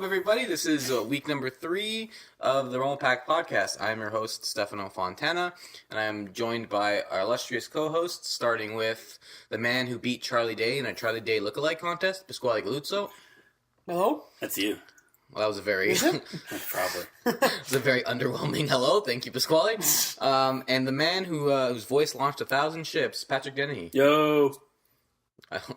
everybody. This is week number 3 of the RumblePac Podcast. I'm your host, Stefano Fontana, and I'm joined by our illustrious co-hosts, starting with the man who beat Charlie Day in a Charlie Day lookalike contest, Pasquale Galuzzo. Hello? That's you. Well, that was a very... Probably. It was a very underwhelming hello. Thank you, Pasquale. And the man whose voice launched 1,000 ships, Patrick Dennehy. Yo.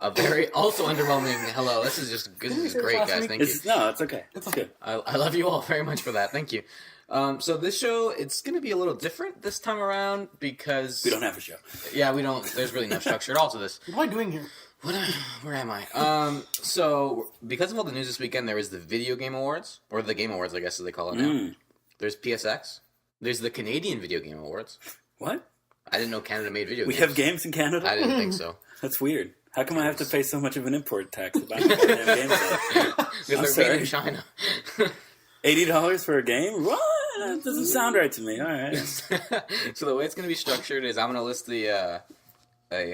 A very also underwhelming hello. This is great, guys. Thank you. No, it's okay. It's good. I love you all very much for that. Thank you. So this show, it's going to be a little different this time around because... We don't have a show. Yeah, we don't. There's really no structure at all to this. What am I doing here? Where am I? So because of all the news this weekend, there is the Video Game Awards, or the Game Awards, I guess as they call it now. There's PSX. There's the Canadian Video Game Awards. What? I didn't know Canada made video games. We have games in Canada? I didn't think so. That's weird. How come I have to pay so much of an import tax to buy damn games? Because they're made in China. $80 for a game? What? That doesn't sound right to me. All right. So the way it's going to be structured is I'm going to list a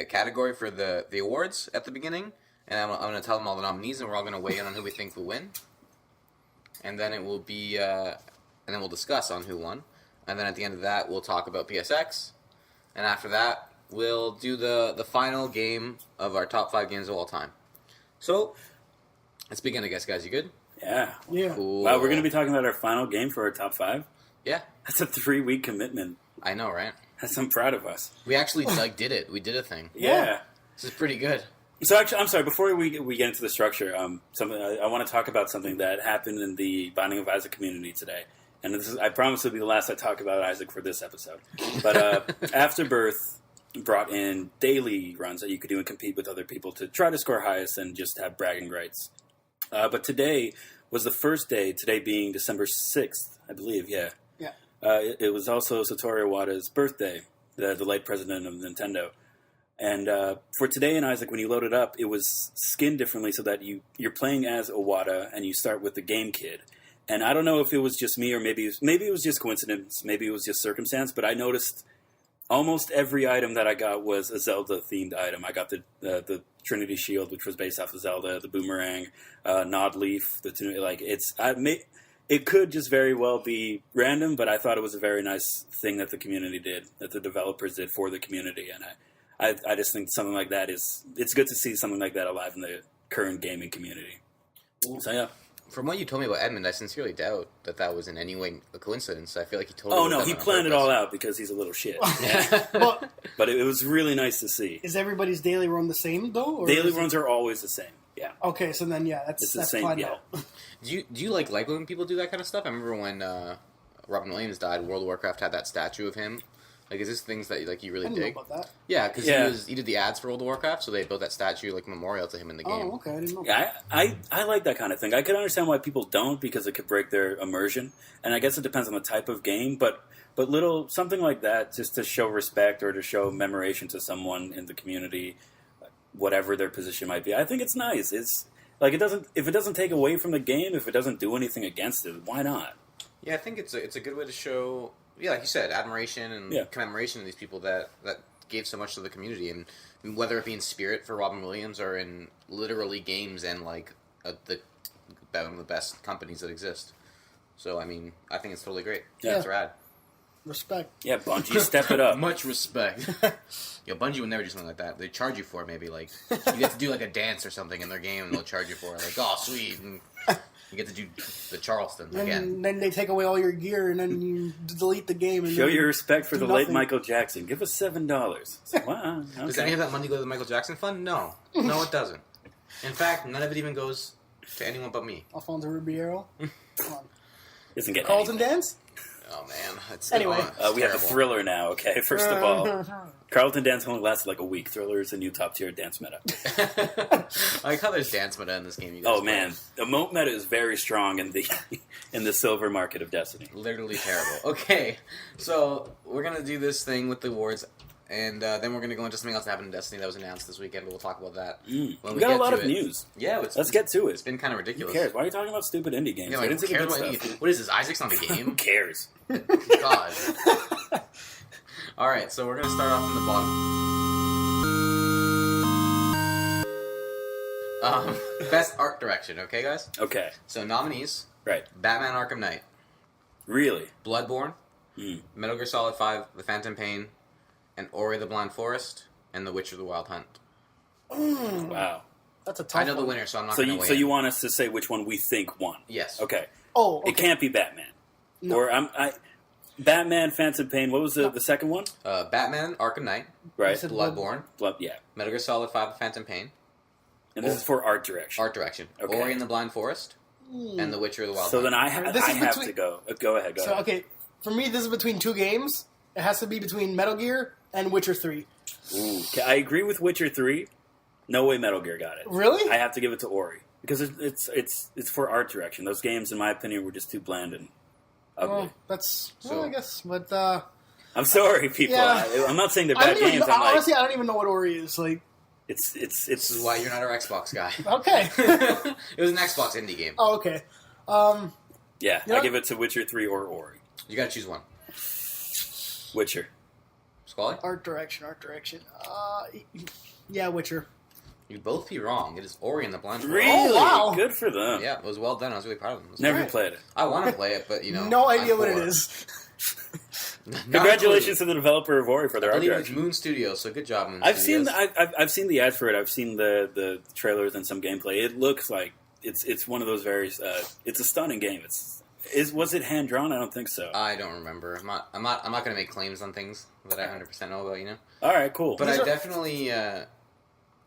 category for the awards at the beginning, and I'm going to tell them all the nominees, and we're all going to weigh in on who we think will win. And then it will be, and then we'll discuss on who won. And then at the end of that, we'll talk about PSX. And after that, we'll do the final game of our top 5 games of all time. So, let's begin, I guess, guys. You good? Yeah. Cool. Wow, we're going to be talking about our final game for our top 5? Yeah. That's a 3-week commitment. I know, right? I'm proud of us. We actually, did it. We did a thing. Yeah. This is pretty good. So actually, I'm sorry, before we get into the structure, something I want to talk about something that happened in the Binding of Isaac community today. And I promise it'll be the last I talk about Isaac for this episode. But Afterbirth brought in daily runs that you could do and compete with other people to try to score highest and just have bragging rights. But today was the first day, today being December 6th, I believe, yeah. Yeah. It was also Satoru Iwata's birthday, the late president of Nintendo. And for today in Isaac, when you load it up, it was skinned differently so that you're playing as Iwata and you start with the Game Kid. And I don't know if it was just me or maybe it was just coincidence, maybe it was just circumstance, but I noticed almost every item that I got was a Zelda-themed item. I got the Trinity Shield, which was based off of Zelda, the Boomerang, Nod Leaf, it could just very well be random, but I thought it was a very nice thing that the community did, that the developers did for the community, and I just think something like that it's good to see something like that alive in the current gaming community. So yeah. From what you told me about Edmund, I sincerely doubt that was in any way a coincidence. I feel like he totally... Oh, no, he planned it all out because he's a little shit. But it was really nice to see. Is everybody's daily run the same, though? Or daily runs are always the same, yeah. Okay, so then, yeah, that's the same, planned yeah. out. Do you like when people do that kind of stuff? I remember when Robin Williams died, World of Warcraft had that statue of him. Like, is this things that you really I dig? didn't know about that. Yeah, because he did the ads for World of Warcraft, so they built that statue, memorial to him in the game. Oh, okay, I didn't know. Yeah, I like that kind of thing. I could understand why people don't, because it could break their immersion. And I guess it depends on the type of game, but something like that, just to show respect or to show commemoration to someone in the community, whatever their position might be. I think it's nice. It's like if it doesn't take away from the game, if it doesn't do anything against it, why not? Yeah, I think it's a good way to show, like you said, admiration and commemoration of these people that gave so much to the community, and whether it be in spirit for Robin Williams or in literally games and one of the best companies that exist. So I mean, I think it's totally great. Yeah, it's rad. Respect. Yeah, Bungie, step it up. Much respect. Bungie would never do something like that. They charge you for it, maybe. You get to do a dance or something in their game, and they'll charge you for it. Oh, sweet. And you get to do the Charleston again. And then they take away all your gear, and then you delete the game. And show your respect for the late Michael Jackson. Give us $7. Wow. Okay. Does any of that money go to the Michael Jackson fund? No. No, it doesn't. In fact, none of it even goes to anyone but me. Alfonso Ribeiro. Come on. Doesn't get Carlton anything. Dance? Oh, man. That's anyway. We have a Thriller now, okay? First of all, Carlton Dance only lasted a week. Thriller is a new top-tier dance meta. I like how there's dance meta in this game. Man. The emote meta is very strong in the silver market of Destiny. Literally terrible. Okay, so we're going to do this thing with the awards, and then we're going to go into something else that happened in Destiny that was announced this weekend, but we'll talk about that when we got get a lot to of it. news. Yeah, let's get to it. It's been kind of ridiculous. Who cares? Why are you talking about stupid indie games? Yeah, I didn't see the good stuff. What is this? Isaac's on the game? Who cares? God. All right, so we're going to start off from the bottom. Best art direction, okay, guys? Okay. So nominees: Right. Batman: Arkham Knight, Really? Bloodborne, Mm. Metal Gear Solid 5: The Phantom Pain, and Ori the Blind Forest, and The Witcher: The Wild Hunt. Wow. That's a tough I know the one. winner, so I'm not So going to you weigh so in. you want us to say which one we think won? Yes. Okay. Oh, okay. It can't be Batman. No. Or Batman, Phantom Pain. What was the second one? Batman: Arkham Knight, Right. You said Bloodborne, Yeah. Metal Gear Solid 5: The Phantom Pain, And this is for art direction. art direction, Okay. Ori and the Blind Forest, and The Witcher: The Wild So Hunt. then I have to go. Go ahead. Go So, ahead. okay, for me, this is between two games. It has to be between Metal Gear and Witcher 3. Ooh. Okay, I agree with Witcher 3. No way Metal Gear got it. Really? I have to give it to Ori because it's for art direction. Those games, in my opinion, were just too bland and ugly. Well, that's... So- I guess, but... I'm sorry, people. Yeah. I'm not saying they're I bad don't even games. know, I'm like, honestly, I don't even know what Ori is. Like, it's This is why you're not our Xbox guy. okay. It was an Xbox indie game. Oh, okay. yeah. You know- I give it to Witcher 3 or Ori. You gotta choose one. Witcher. Squally? Art direction. Yeah, Witcher. You'd both be wrong. It is Ori and the Blind Forest. Really? wow. Good for them. Yeah, it was well done. I was really proud of them. It was Never Right. played it. I want to play it, but you know, No idea I'm what it poor. is. Not Congratulations to the developer of Ori for a their clue. I art believe it's direction. Moon Studios, so good job, Moon I've seen Studios. I've seen the ads for it. I've seen the trailers and some gameplay. It looks like it's one of those very it's a stunning game. Was it hand drawn? I don't think so. I don't remember. I'm not going to make claims on things that I 100% know about. You know, All right, cool. but These I are-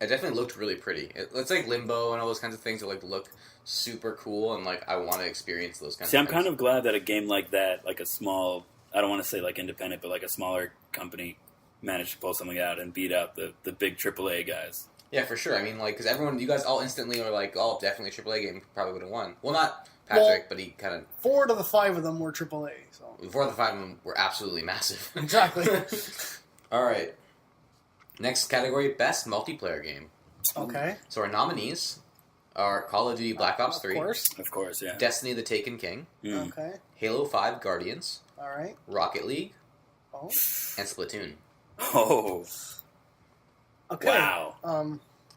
definitely looked really pretty. It's like Limbo and all those kinds of things that like look super cool, and like I want to experience those kinds. See, of I'm things. kind of glad that a game like that, like a small, I don't want to say like independent, but like a smaller company managed to pull something out and beat out the big AAA guys. Yeah, for sure. I mean, like, because you guys all instantly were like, "Oh, definitely a AAA game probably would have won." Well, not Patrick, but he kind of 4 to the 5 of them were AAA. So 4 of the 5 of them were absolutely massive. Exactly. All right. Next category: best multiplayer game. okay. So our nominees are Call of Duty Black Ops 3, Of course. Of course, yeah. Destiny: The Taken King, Mm. Okay. Halo 5 Guardians, All right. Rocket League, Oh. and Splatoon. Oh, Okay. wow.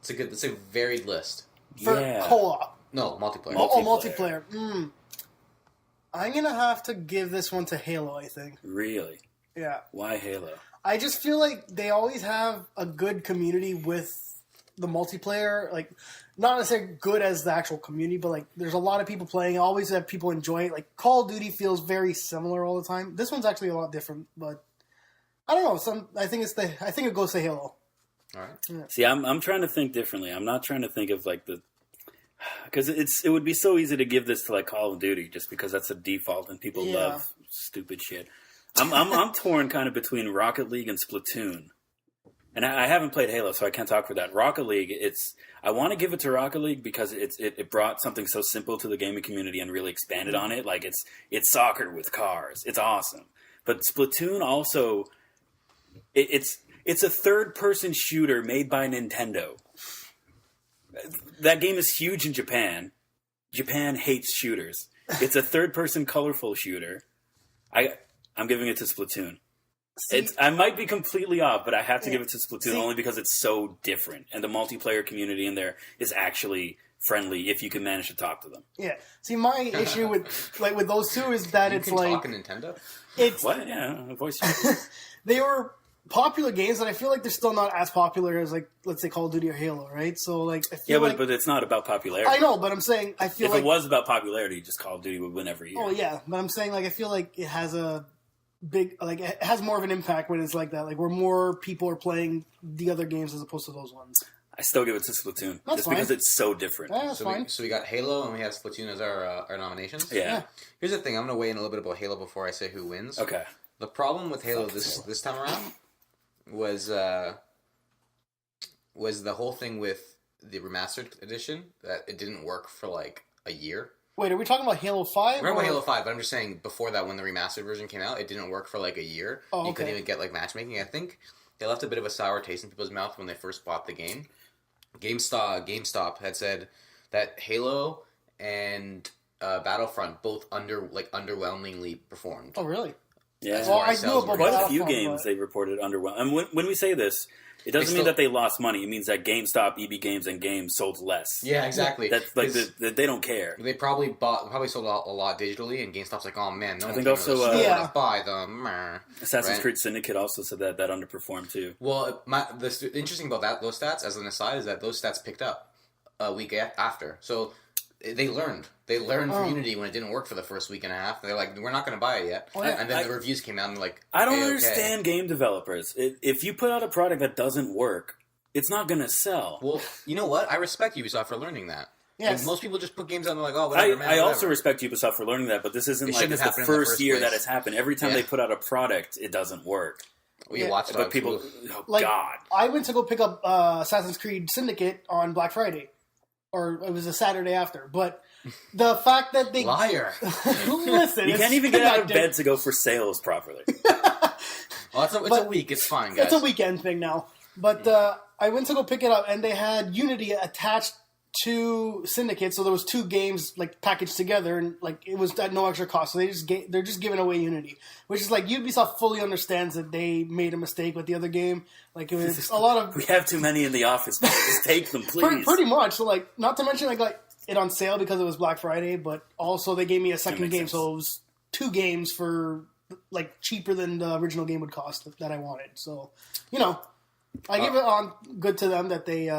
It's a varied list. For Yeah. co-op. No, multiplayer. Multiplayer. Multiplayer. I'm gonna have to give this one to Halo. I think. Really? Yeah. Why Halo? I just feel like they always have a good community with the multiplayer. Like, not necessarily good as the actual community, but like, there's a lot of people playing. Always have people enjoy it. Like, Call of Duty feels very similar all the time. This one's actually a lot different, but I don't know. I think it goes to Halo. All right. See, I'm trying to think differently. I'm not trying to think of like because it would be so easy to give this to like Call of Duty just because that's a default and people Yeah. love stupid shit. I'm torn kind of between Rocket League and Splatoon, and I haven't played Halo, so I can't talk for that. Rocket League, I want to give it to Rocket League because it brought something so simple to the gaming community and really expanded on it. Like it's soccer with cars. It's awesome, but Splatoon also it's a third-person shooter made by Nintendo. That game is huge in Japan. Japan hates shooters. It's a third-person colorful shooter. I'm giving it to Splatoon. See, I might be completely off, but I have to give it to Splatoon See- only because it's so different, and the multiplayer community in there is actually friendly if you can manage to talk to them. yeah. See, my issue with those two is that You it's can like talk in Nintendo. it's What? Yeah, voice. they were popular games, and I feel like they're still not as popular as like, let's say, Call of Duty or Halo, right? So like, I feel Yeah, like, but it's not about popularity. I know, but I'm saying I feel If like it was about popularity, just Call of Duty would win every year. oh yeah, but I'm saying like I feel like it has a big like it has more of an impact when it's like that, like where more people are playing the other games as opposed to those ones. I still give it to Splatoon That's just fine. because it's so different. Yeah, that's So fine. we got Halo and we have Splatoon as our nominations. Yeah. Here's the thing. I'm going to weigh in a little bit about Halo before I say who wins. Okay. The problem with Halo this time around was the whole thing with the remastered edition that it didn't work for like a year. Wait, are we talking about Halo 5? Remember Halo 5, but I'm just saying before that when the remastered version came out, it didn't work for like a year. Oh, You couldn't okay. even get like matchmaking. I think they left a bit of a sour taste in people's mouth when they first bought the game. GameStop had said that Halo and Battlefront both underwhelmingly performed. Oh, really? Yeah. as Well, far I as knew sales about were Quite a Battlefront, few concerned. games but- they reported underwhelming. And when we say this, it doesn't They mean still- that they lost money. It means that GameStop, EB Games, and Games sold less. Yeah, exactly. That's like 'Cause they don't care. they probably sold out a lot digitally, and GameStop's like, oh man, no I one think came also, to the store Yeah. to buy them. Meh. Assassin's Right. Creed Syndicate also said that underperformed too. Well, the interesting about those stats, as an aside, is that those stats picked up a week after. So they learned. They learned for Unity when it didn't work for the first week and a half. They're like, we're not going to buy it yet. Well, And then the reviews came out and they're like, I don't "A-okay." understand game developers. If you put out a product that doesn't work, it's not going to sell. Well, you know what? I respect Ubisoft for learning that. Yes. And most people just put games out and they're like, oh, whatever, man. I also whatever. respect Ubisoft for learning that, but this isn't It like shouldn't it's have the happened in the first first year that place. it's happened. Every time Yeah. they put out a product, it doesn't work. Well, you Yeah. watch But people, oh Like, God. I went to go pick up Assassin's Creed Syndicate on Black Friday, or it was a Saturday after. But the fact that they Liar. listen, You it's can't even get out of connected. bed to go for sales properly. Well, it's a But- week. It's fine, guys. It's a weekend thing now. But I went to go pick it up, and they had Unity attached to Syndicate, so there was two games like packaged together, and like it was at no extra cost. So they're just giving away Unity, which is like Ubisoft fully understands that they made a mistake with the other game. Like it was a lot of We have too many in the office. Just take them, please. pretty much. So like, not to mention like it on sale because it was Black Friday, but also they gave me a second makes game, sense. so it was two games for like cheaper than the original game would cost that I wanted. So I give it on good to them that they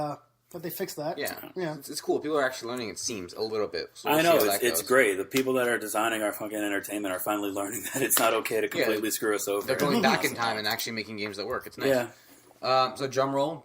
fixed that. Yeah. Yeah. It's cool. People are actually learning, it seems, a little bit. So I we'll know, see how that it's goes. great. The people that are designing our fucking entertainment are finally learning that it's not okay to completely screw us over. They're going back in time and actually making games that work. It's nice. Yeah. So drum roll.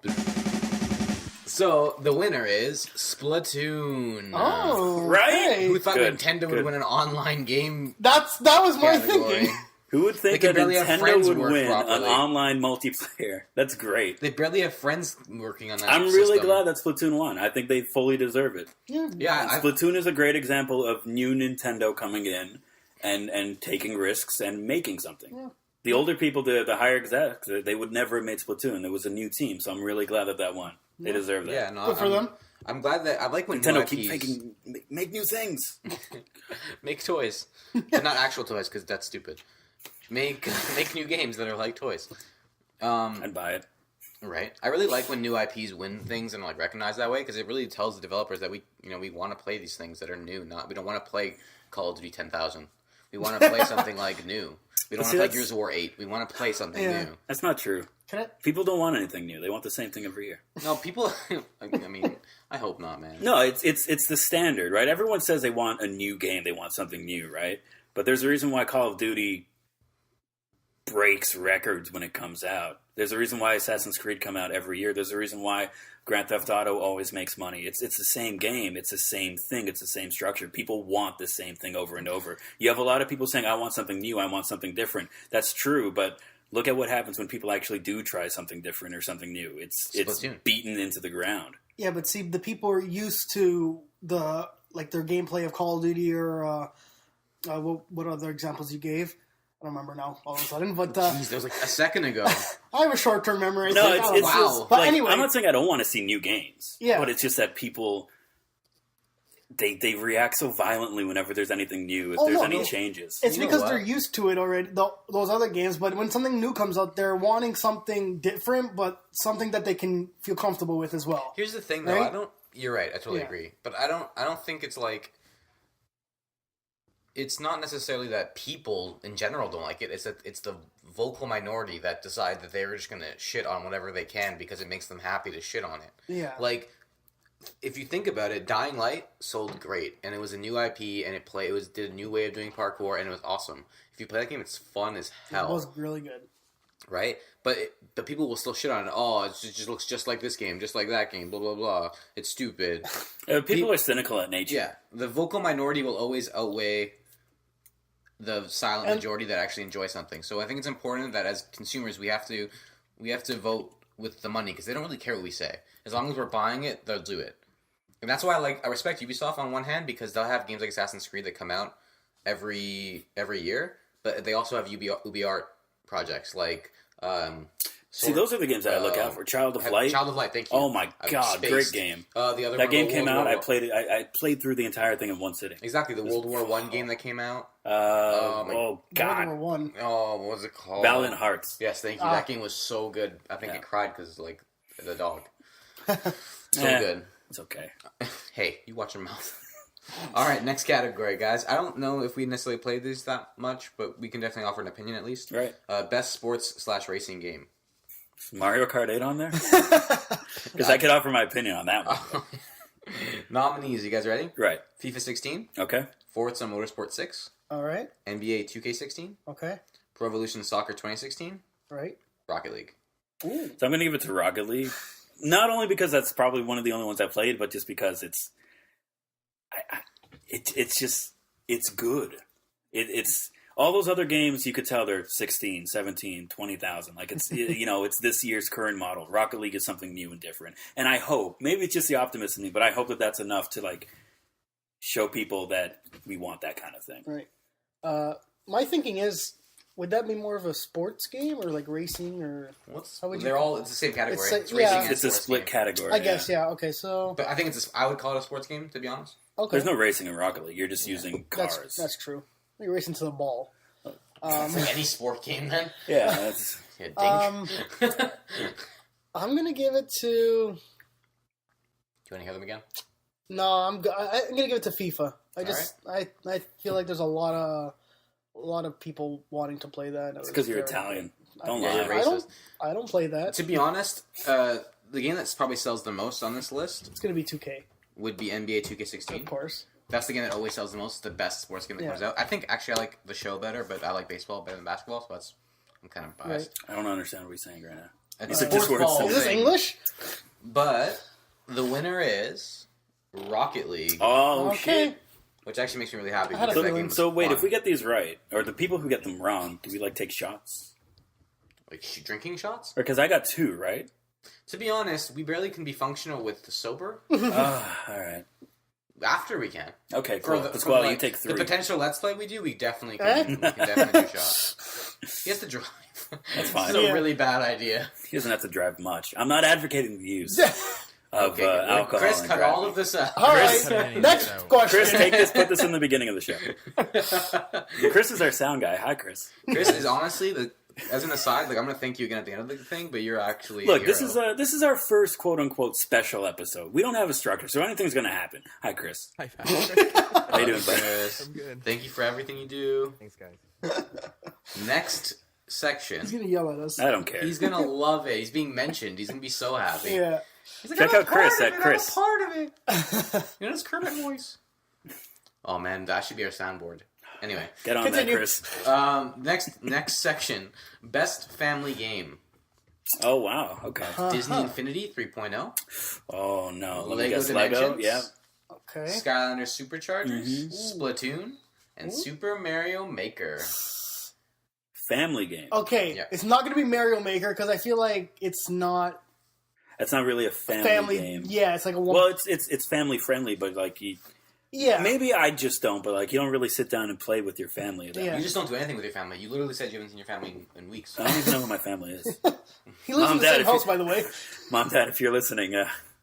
So the winner is Splatoon. Oh, Right? hey. Who thought Good, Nintendo would good. win an online game That was my category? thinking. Who would think They that can barely have Nintendo friends would work win an properly. online multiplayer? That's great. They barely have friends working on that. I'm really system. glad that Splatoon won. I think they fully deserve it. Yeah, Splatoon is a great example of new Nintendo coming in and taking risks and making something. Yeah. The older people, the higher execs, they would never have made Splatoon. It was a new team, so I'm really glad that won. They deserve that. yeah, no, Good for them. I'm glad that I like when Nintendo new keeps IPs make new things. make toys, but not actual toys because that's stupid. Make new games that are like toys. I'd buy it. Right. I really like when new IPs win things and like recognize that way because it really tells the developers that we want to play these things that are new. We don't want to play Call of Duty 10,000. We want to play something like new. We don't want See, to play that's- Gears of War 8. We want to play something Yeah. new. That's not true. Can I? People don't want anything new. They want the same thing every year. No, people. I mean, I hope not, man. No, it's the standard, right? Everyone says they want a new game. They want something new, right? But there's a reason why Call of Duty breaks records when it comes out. There's a reason why Assassin's Creed come out every year. There's a reason why Grand Theft Auto always makes money. It's the same game. It's the same thing. It's the same structure. People want the same thing over and over. You have a lot of people saying, I want something new. I want something different. That's true, but look at what happens when people actually do try something different or something new. It's Splatoon. beaten into the ground. Yeah, but see, the people are used to their gameplay of Call of Duty or what other examples you gave? I don't remember now all of a sudden, but Jeez, that was like a second ago. I have a short-term memory. No, so- it's wow. just, But like, anyway. I'm not saying I don't want to see new games. Yeah. But it's just that people they react so violently whenever there's anything new, if Oh, there's no, any no. changes. It's You know because what? they're used to it already, those other games. But when something new comes out, they're wanting something different, but something that they can feel comfortable with as well. Here's the thing, though. Right? You're right. I totally Yeah. agree. But I don't think it's like. It's not necessarily that people in general don't like it. It's that it's the vocal minority that decide that they're just gonna shit on whatever they can because it makes them happy to shit on it. Yeah. Like, if you think about it, Dying Light sold great, and it was a new IP, and did a new way of doing parkour, and it was awesome. If you play that game, it's fun as It hell, was really good. right? But people will still shit on it. Oh, it just looks just like this game, just like that game. Blah blah blah. It's stupid. People are cynical at nature. Yeah, the vocal minority will always outweigh the silent And- majority that actually enjoy something. So I think it's important that as consumers we have to vote with the money because they don't really care what we say. As long as we're buying it, they'll do it. And that's why I respect Ubisoft on one hand because they'll have games like Assassin's Creed that come out every year, but they also have UbiArt projects like See, those are the games that I look out for. Child of Light. Child of Light, thank you. Oh my god, Spaced. great game. The other that game World came War out. One. I played it. I played through the entire thing in one sitting. Exactly, the World War One game that came out. Oh god. World War I. Oh, what was it called? Valiant Hearts. Yes, thank you. That game was so good. I think I cried because like the dog. So good. It's okay. Hey, you watch your mouth. All right, next category, guys. I don't know if we necessarily played these that much, but we can definitely offer an opinion at least. Right. Best sports/racing game. Is Mario Kart 8 on there? Because I could offer my opinion on that one. Nominees, you guys ready? Right. FIFA 16. Okay. Forza Motorsport 6. All right. NBA 2K16. Okay. Pro Evolution Soccer 2016. Right. Rocket League. Ooh. So I'm going to give it to Rocket League. Not only because that's probably one of the only ones I played, but just because it's good. It's all those other games you could tell they're 16, 17, 20,000. Like it's it's this year's current model. Rocket League is something new and different. And I hope, maybe it's just the optimist in me, but I hope that that's enough to like show people that we want that kind of thing. Right. My thinking is, would that be more of a sports game or like racing or It's how would you they're call all it? it's the same category. It's like- It's racing yeah. and It's a sports split game. category. I guess, yeah. Okay, so But I think I would call it a sports game, to be honest. okay. There's no racing in Rocket League. You're just using cars. That's true. You're racing to the ball. It's like any sport game, then. Yeah, that's... Yeah, dink. I'm gonna give it to. Do you want to hear them again? No, I'm gonna give it to FIFA. I feel like there's a lot of people wanting to play that. It's because you're Italian. Don't Yeah, lie. you're racist. I don't play that. To be honest, the game that probably sells the most on this list It's gonna be 2K, would be NBA 2K16. of course. That's the game that always sells the most. The best sports game that comes out. I think actually I like the show better, but I like baseball better than basketball, so I'm kind of biased. I don't understand what he's saying right now. It's These are just words. ball Is this thing. English? But the winner is Rocket League, Oh, Okay. shit. which actually makes me really happy. I had a because that feeling. game was So wait, fun. if we get these right, or the people who get them wrong, do we like take shots? like drinking shots, Or because I got 2, right? to be honest, we barely can be functional with the sober. All right. After we can. Okay, For cool. the- That's for, why like, you take 3. The potential Let's Play we do, we definitely can. We can definitely do shots. He has to drive. That's fine. This is Yeah. a really bad idea. He doesn't have to drive much. I'm not advocating the use of Okay, alcohol. Chris, and cut driving. all of this out. All Chris- right. Next question. Chris, take this. Put this in the beginning of the show. Chris is our sound guy. Hi, Chris. Chris is honestly as an aside, like I'm gonna thank you again at the end of the thing, but you're actually Look, a this hero. is our first quote unquote special episode. We don't have a structure, so anything's going to happen. Hi, Chris. Hi, Patrick. How you doing, buddy? Chris. I'm good. Thank you for everything you do. Thanks, guys. Next section. He's gonna yell at us. I don't care. He's gonna love it. He's being mentioned. He's gonna be so happy. Yeah. He's like, Check I'm a out Chris part at of it, Chris. I'm a part of it. You know, his Kermit voice. Oh man, that should be our soundboard. Anyway, Get on Continue. that, Chris. next section, best family game. Oh, wow. Okay. Disney Infinity 3.0, Oh, no. Let me Lego guess. Lego? Dimensions, Yeah. Okay. Skylanders Superchargers, Mhm. Splatoon, and Super Mario Maker. Family game. Okay. Yeah. It's not gonna be Mario Maker because I feel like it's not That's not really a family, family. game. Yeah, it's like a one. Well, it's family friendly, but like yeah. maybe I just don't. But like you don't really sit down and play with your family. That Yeah. You just don't do anything with your family. You literally said you haven't seen your family in weeks. I don't even know who my family is. He lives Mom, in the Dad, same if house, you- by the way. Mom, Dad, if you're listening,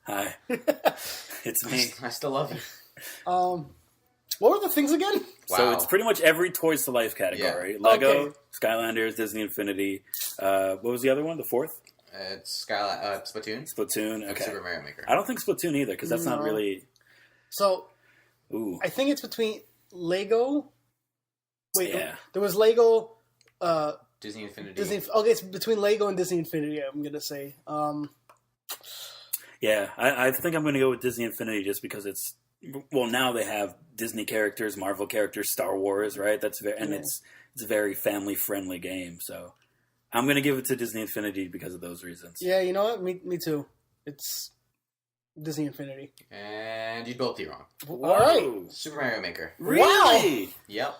hi. It's me. I still love you. What were the things again? So Wow. it's pretty much every Toys to Life category. Lego, Okay. Skylanders, Disney Infinity. What was the other one? The fourth? It's Splatoon. Splatoon. And Okay. Super Mario Maker. I don't think Splatoon either because that's not No. really. So Ooh. I think it's between Lego. Wait, Yeah. there was Lego. Disney Infinity. Disney. Okay, it's between Lego and Disney Infinity. I'm gonna say. Yeah, I think I'm going to go with Disney Infinity just because it's. Well, now they have Disney characters, Marvel characters, Star Wars, right? It's a very family friendly game. So I'm going to give it to Disney Infinity because of those reasons. Yeah, you know what? Me too. It's Disney Infinity. And you'd both be wrong. All right. Whoa. Super Mario Maker. Really? Yep.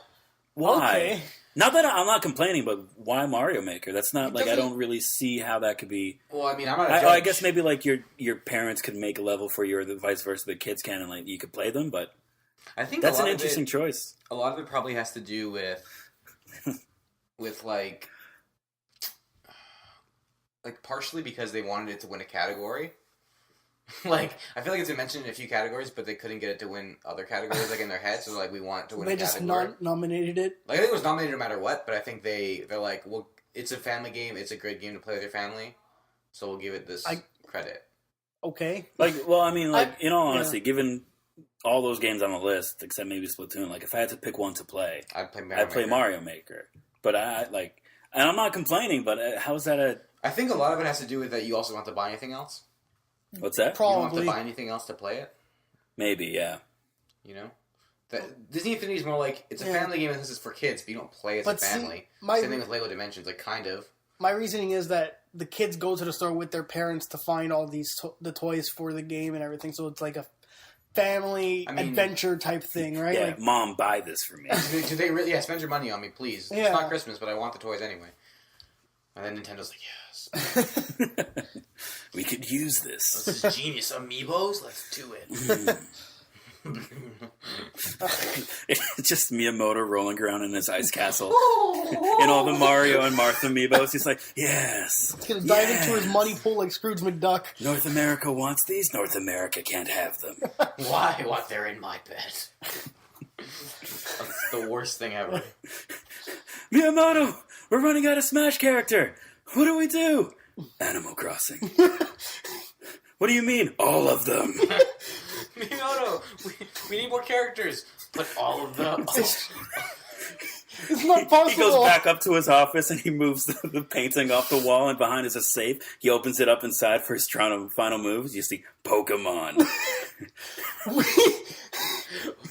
Why? Okay. Not that I'm not complaining, but why Mario Maker? That's not like I doesn't- don't really see how that could be. Well, I mean, I'm not a judge. I guess maybe like your parents could make a level for you, or the vice versa. The kids can, and like you could play them. But I think that's a an lot interesting Of choice. it, a lot of it probably has to do with like partially because they wanted it to win a category. Like, I feel like it's been mentioned in a few categories, but they couldn't get it to win other categories, like in their heads. So like, we want it to win. They just nominated it. Like, I think it was nominated no matter what, but I think they're like, well, it's a family game. It's a great game to play with your family, so we'll give it this credit. Okay. Like, well, I mean, like, in all honesty, given all those games on the list, except maybe Splatoon, like, if I had to pick one to play, I'd play Mario Maker. But and I'm not complaining, but how is that I think a lot of it has to do with that you also don't have to buy anything else. What's that? Probably. You don't have to buy anything else to play it. Maybe, yeah. You know? Disney Infinity is more like, it's a family game and this is for kids, but you don't play as a family. Same thing with Lego Dimensions, like, kind of. My reasoning is that the kids go to the store with their parents to find all these the toys for the game and everything, so it's like a family adventure type thing, right? Yeah, like, Mom, buy this for me. Do they really? Yeah, spend your money on me, please. Yeah. It's not Christmas, but I want the toys anyway. And then Nintendo's like, yes. We could use this. This is genius. Amiibos? Let's do it. It's just Miyamoto rolling around in his ice castle. In all the Mario and Martha amiibos. He's like, yes. He's going to dive into his money pool like Scrooge McDuck. North America wants these. North America can't have them. Why? What? They're in my bed. That's the worst thing ever. Miyamoto, we're running out of Smash character. What do we do? Animal Crossing. What do you mean? All of them. Miyamoto, we need more characters. But all of them. It's not possible. He goes back up to his office and he moves the painting off the wall, and behind is a safe. He opens it up inside for his final moves. You see Pokemon.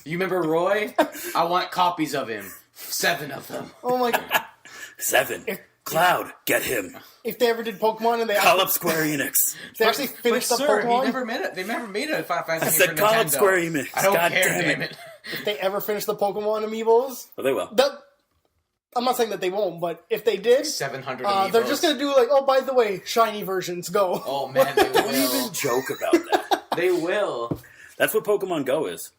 You remember Roy? I want copies of him. 7 of them. Oh my God. 7. Cloud, get him. If they ever did Pokemon and they call up Square Enix. They actually finished the Pokemon. They never made a Final Fantasy I said for call Nintendo. up Square Enix. I don't God care, damn it. If they ever finish the Pokemon amiibos, Well, they will. I'm not saying that they won't, but if they did, 700 amiibos. they're just gonna do like, oh, by the way, shiny versions go. Oh man, they will. Don't even joke about that. They will. That's what Pokemon Go is.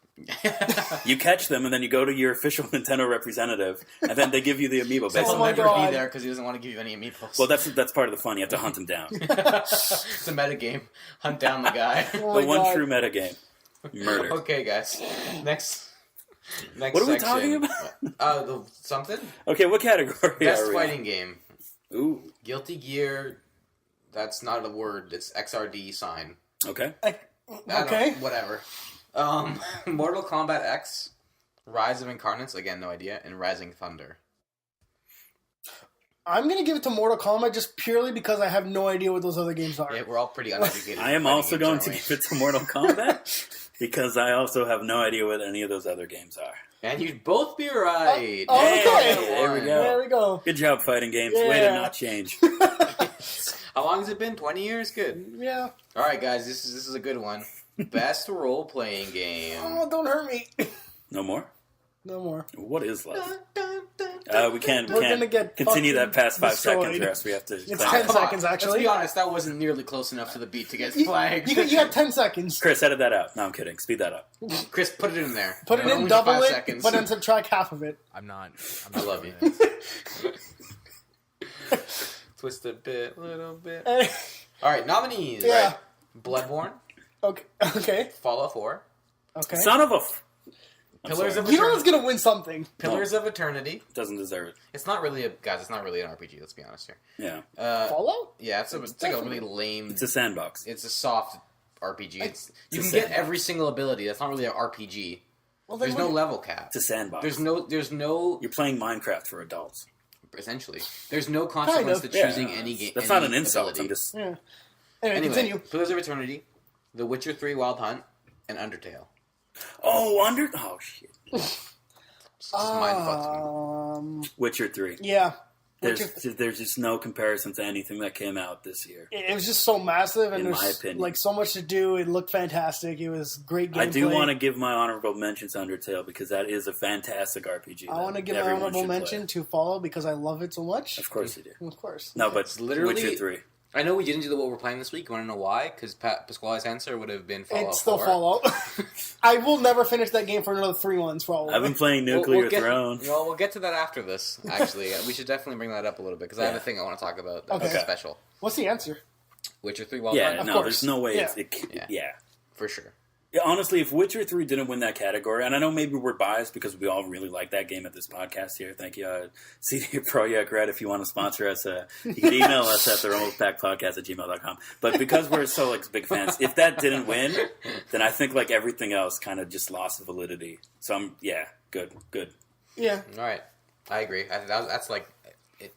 You catch them, and then you go to your official Nintendo representative, and then they give you the amiibo. He'll my never God. be there because he doesn't want to give you any amiibos. Well, that's part of the fun. You have to hunt him down. It's a metagame. Hunt down the guy. Oh The my one God. true metagame. Murder. Okay, guys. Next What are we section. talking about? Something? Okay, what category Best are we fighting game. Ooh. Guilty Gear. That's not a word. It's XRD sign. Okay. Okay. Whatever. Mortal Kombat X, Rise of Incarnates, again, no idea, and Rising Thunder. I'm gonna give it to Mortal Kombat just purely because I have no idea what those other games are. Yeah, we're all pretty uneducated. I am also going to give it to Mortal Kombat because I also have no idea what any of those other games are. And you'd both be right. Oh, okay. There we go. There we go. Good job, fighting games. Yeah. Way to not change. How long has it been? 20 years? Good. Yeah. All right, guys, this is a good one. Best role-playing game. Oh, don't hurt me. No more? No more. What is left? We can't gonna get continue that fucking past 5 seconds destroyed. rest. We have to. It's clown 10 it. Come on, seconds, actually. Let's be honest, that wasn't nearly close enough to the beat to get You flagged. got 10 seconds. Chris, edit that out. No, I'm kidding. Speed that up. Chris, put it in there. Put it in, Only double 5 it, seconds. but then subtract half of it. I love you. Twist a bit, little bit. Eh, All right, nominees. Yeah. Right. Bloodborne, Okay. Okay. Fallout 4, Okay. Son of a. Pillars sorry. of You know Eternity. it's gonna win something. Pillars of Eternity. Doesn't deserve it. It's not really it's not really an RPG. Let's be honest here. Yeah. Fallout? Yeah, it's like a really lame. It's a sandbox. It's a soft RPG. You It's can a get sandbox. every single ability. That's not really an RPG. Well, then There's no what- level cap. It's a sandbox. There's no. You're playing Minecraft for adults. Essentially, there's no consequence Kind to of. choosing any game. That's not an insult. Ability. I'm just. Yeah. Anyway, Anyway, continue. Pillars of Eternity, The Witcher 3 Wild Hunt, and Undertale. Oh shit. Just mind fucked me. Witcher 3. Yeah. There's just no comparison to anything that came out this year. It was just so massive, and In my there's opinion. like so much to do. It looked fantastic. It was great gameplay. I do want to give my honorable mention to Undertale because that is a fantastic RPG. I want to give my everyone honorable should play. mention to Follow because I love it so much. Of course you do. Of course. No, but It's literally Witcher 3. I know we didn't do what we're playing this week. You want to know why? Because Pasquale's answer would have been Fallout 4. It's still Fallout. I will never finish that game for another 3 months, probably. I've been playing Nuclear Throne. Well, we'll get to that after this, actually. We should definitely bring that up a little bit, because I have a thing I want to talk about that's special. What's the answer? Witcher 3 well done. No, there's no way. Yeah. For sure. Yeah, honestly, if Witcher 3 didn't win that category, and I know maybe we're biased because we all really like that game at this podcast here. Thank you, CD Projekt Red. If you want to sponsor us, you can email us at the RumblePac Podcast at gmail.com. But because we're so big fans, if that didn't win, then I think everything else kind of just lost validity. So good. Yeah. All right, I agree. That's like it.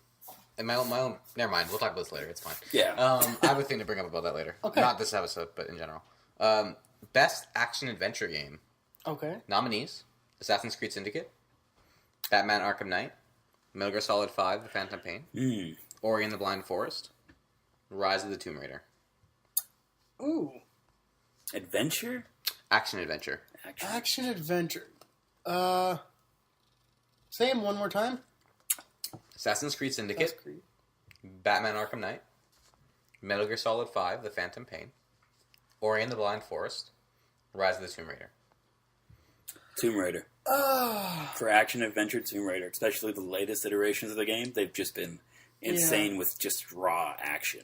And my own. Never mind. We'll talk about this later. It's fine. Yeah. I have a thing to bring up about that later. Okay. Not this episode, but in general. Best action adventure game. Okay. Nominees: Assassin's Creed Syndicate, Batman: Arkham Knight, Metal Gear Solid 5: The Phantom Pain, Ori and the Blind Forest, Rise of the Tomb Raider. Ooh. Adventure? Action adventure. Action adventure. Say them one more time. Assassin's Creed Syndicate, Batman: Arkham Knight, Metal Gear Solid 5: The Phantom Pain, Ori and the Blind Forest, Rise of the Tomb Raider. Tomb Raider. For action adventure, Tomb Raider, especially the latest iterations of the game, they've just been insane with just raw action.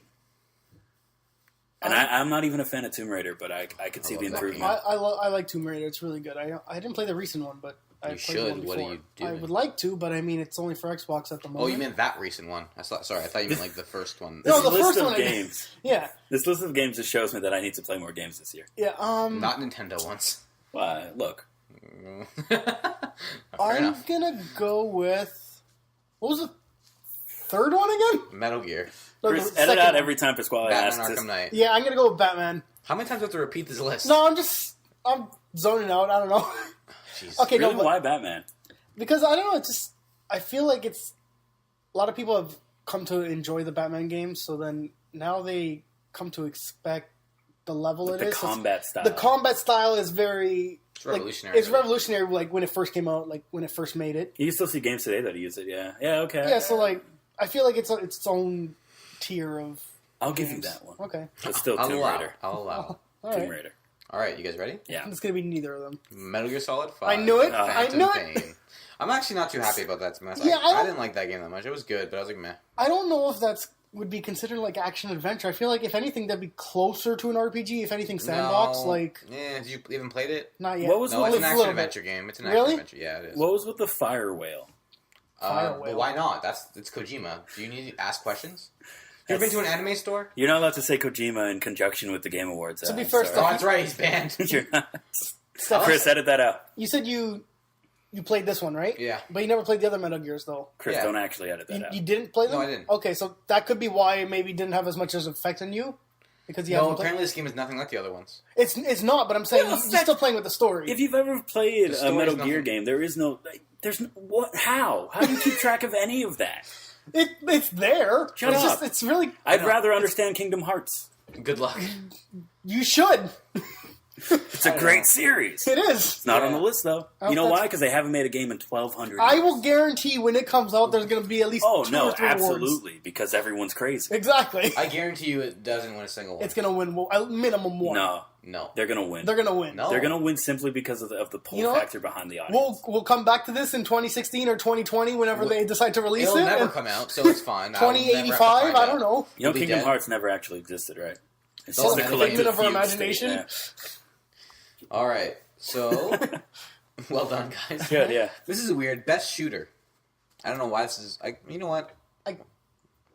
And I'm not even a fan of Tomb Raider, but I could see the improvement. I like Tomb Raider. It's really good. I didn't play the recent one, but I played the one before. What are you doing? I would like to, but I mean, it's only for Xbox at the moment. Oh, you meant that recent one. Sorry, I thought you meant the first one. No, the list first of one. Games. Yeah. This list of games just shows me that I need to play more games this year. Yeah. Not Nintendo ones. Well, look. I'm gonna go with what was the third one again? Metal Gear. No, Chris, the edit second out one. every time Pasquale Batman: asks. Arkham Knight. Yeah, I'm gonna go with Batman. How many times do I have to repeat this list? No, I'm zoning out. I don't know. Jeez. Okay, Really? no, but, Why Batman? because I don't know. It's just I feel like it's a lot of people have come to enjoy the Batman games, so then now they come to expect the level it The is. combat style. The combat style is very. It's revolutionary. It's revolutionary, like when it first came out, like when it first made it. You can still see games today that use it, yeah. Yeah, okay. Yeah, so like I feel like it's its own tier of. I'll give games. you that one. Okay, But still I'll Tomb allow. Raider. I'll allow. all Tomb right. Raider. All right, you guys ready? Yeah. It's gonna be neither of them. Metal Gear Solid 5. I knew it. I Phantom knew it. Pain. I'm actually not too happy about that, to be honest. Yeah, I didn't like that game that much. It was good, but I was like, meh. I don't know if that's would be considered like action adventure. I feel like if anything, that'd be closer to an RPG. If anything, sandbox. No. Like Yeah, did you even played it? not yet. What was No, it's an a action little bit. adventure game. It's an Really? action adventure. Yeah, it is. What was with the fire whale? Fire But whale. why not? It's Kojima. Do you need to ask questions? You ever been to an anime store? You're not allowed to say Kojima in conjunction with the Game Awards. To be fair, sorry. Oh, that's right. He's banned. You're not. Stuff. Chris, edit that out. You said you played this one, right? Yeah. But you never played the other Metal Gears, though. Chris, Yeah. don't actually edit that You, out. you didn't play them? No, I didn't. Okay, so that could be why it maybe didn't have as much as effect on you because you No, haven't played. apparently this game is nothing like the other ones. It's not, but I'm saying Yeah, you're effect- still playing with the story. If you've ever played The a story's Metal nothing. Gear game, what? How do you keep track of any of that? It's there. Shut it's up. It's really. I'd rather understand Kingdom Hearts. Good luck. You should. It's a great series. It is. It's not on the list though. You know that's- why? Because they haven't made a game in 1,200 years. I will guarantee when it comes out, there's going to be at least Oh 2 no, or 3 awards. absolutely, because everyone's crazy. Exactly. I guarantee you it doesn't win a single one. It's going to win minimum one. No, they're gonna win. They're going to win. No. They're gonna win simply because of the pull You know what? factor behind the audience. We'll come back to this in 2016 or 2020 whenever they decide to release It'll it. never and come out, so it's fine. I'll never have to 2085, find I out. don't know. You know, Be Kingdom dead. Hearts never actually existed, right? It's Oh, just a man, collective figment of our fugue imagination. State, All right, so well done, guys. yeah. Good, yeah. This is weird. Best shooter. I don't know why this is. You know what?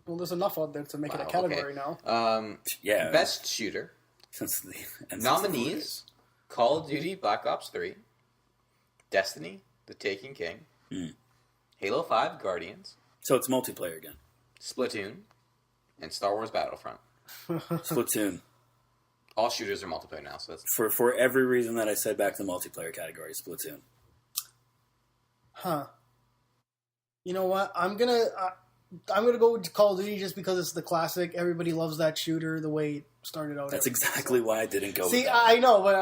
Well, there's enough out there to make it a Wow, category okay. now. Yeah. Best shooter. Since the Nominees: Call of Duty Black Ops 3, Destiny: The Taken King, Halo 5 Guardians, So it's multiplayer again. Splatoon, and Star Wars Battlefront. Splatoon. All shooters are multiplayer now, so that's For every reason that I said back to the multiplayer category, Splatoon. Huh. You know what? I'm gonna go with Call of Duty just because it's the classic. Everybody loves that shooter the way it started out. That's exactly why I didn't go See, with that. I know, but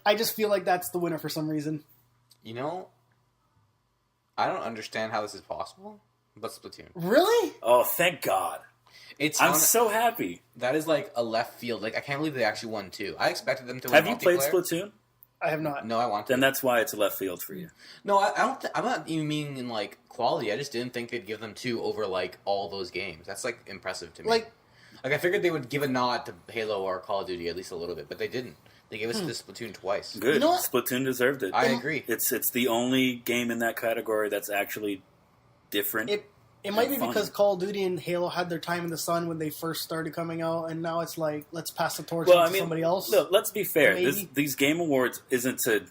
I just feel like that's the winner for some reason. You know, I don't understand how this is possible, but Splatoon. Really? Oh, thank God. I'm so happy. That is like a left field. Like I can't believe they actually won 2. I expected them to win. Have you played Splatoon? I have not. No, I want to. Then that's why it's a left field for you. No, I don't. I'm not even meaning in like quality. I just didn't think they'd give them 2 over like all those games. That's like impressive to me. Like I figured they would give a nod to Halo or Call of Duty at least a little bit, but they didn't. They gave us this Splatoon twice. Good. Splatoon deserved it. I agree. It's the only game in that category that's actually different. It might be because Call of Duty and Halo had their time in the sun when they first started coming out, and now it's like, let's pass the torch to somebody else. Look, let's be fair. These Game Awards isn't to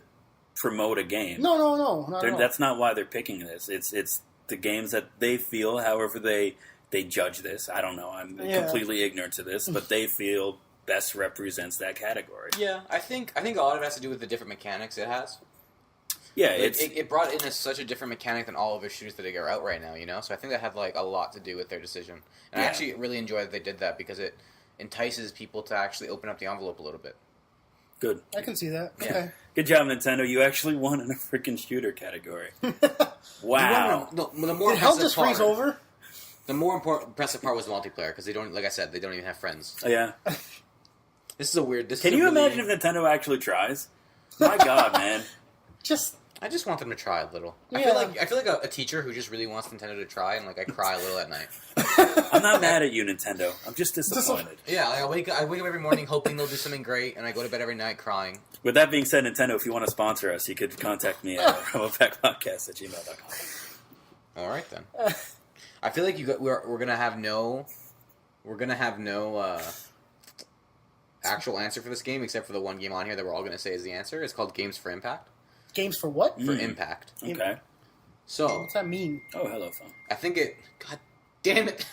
promote a game. No. Not at all. That's not why they're picking this. It's the games that they feel, however they judge this. I don't know. I'm completely ignorant to this, but they feel best represents that category. Yeah, I think a lot of it has to do with the different mechanics it has. Yeah, like, it brought in such a different mechanic than all of the shooters that are out right now, you know? So I think that had like a lot to do with their decision. And I actually really enjoy that they did that because it entices people to actually open up the envelope a little bit. Good. I can see that. Yeah. Okay. Good job, Nintendo. You actually won in a freaking shooter category. Wow. The more Did hell just freeze over? The more impressive part was the multiplayer because they don't, like I said, they don't even have friends. Oh, yeah. This is a weird. Can you imagine if Nintendo actually tries? My God, man. I just want them to try a little. Yeah. I feel like a teacher who just really wants Nintendo to try, and like I cry a little at night. I'm not mad at you, Nintendo. I'm just disappointed. Yeah, I wake up every morning hoping they'll do something great, and I go to bed every night crying. With that being said, Nintendo, if you want to sponsor us, you could contact me at RumblePac@gmail.com. All right then. I feel like we're gonna have no actual answer for this game except for the one game on here that we're all gonna say is the answer. It's called Games for Impact. Games for what? For Impact. Okay. So what's that mean? Oh, hello, phone. I think it. God damn it!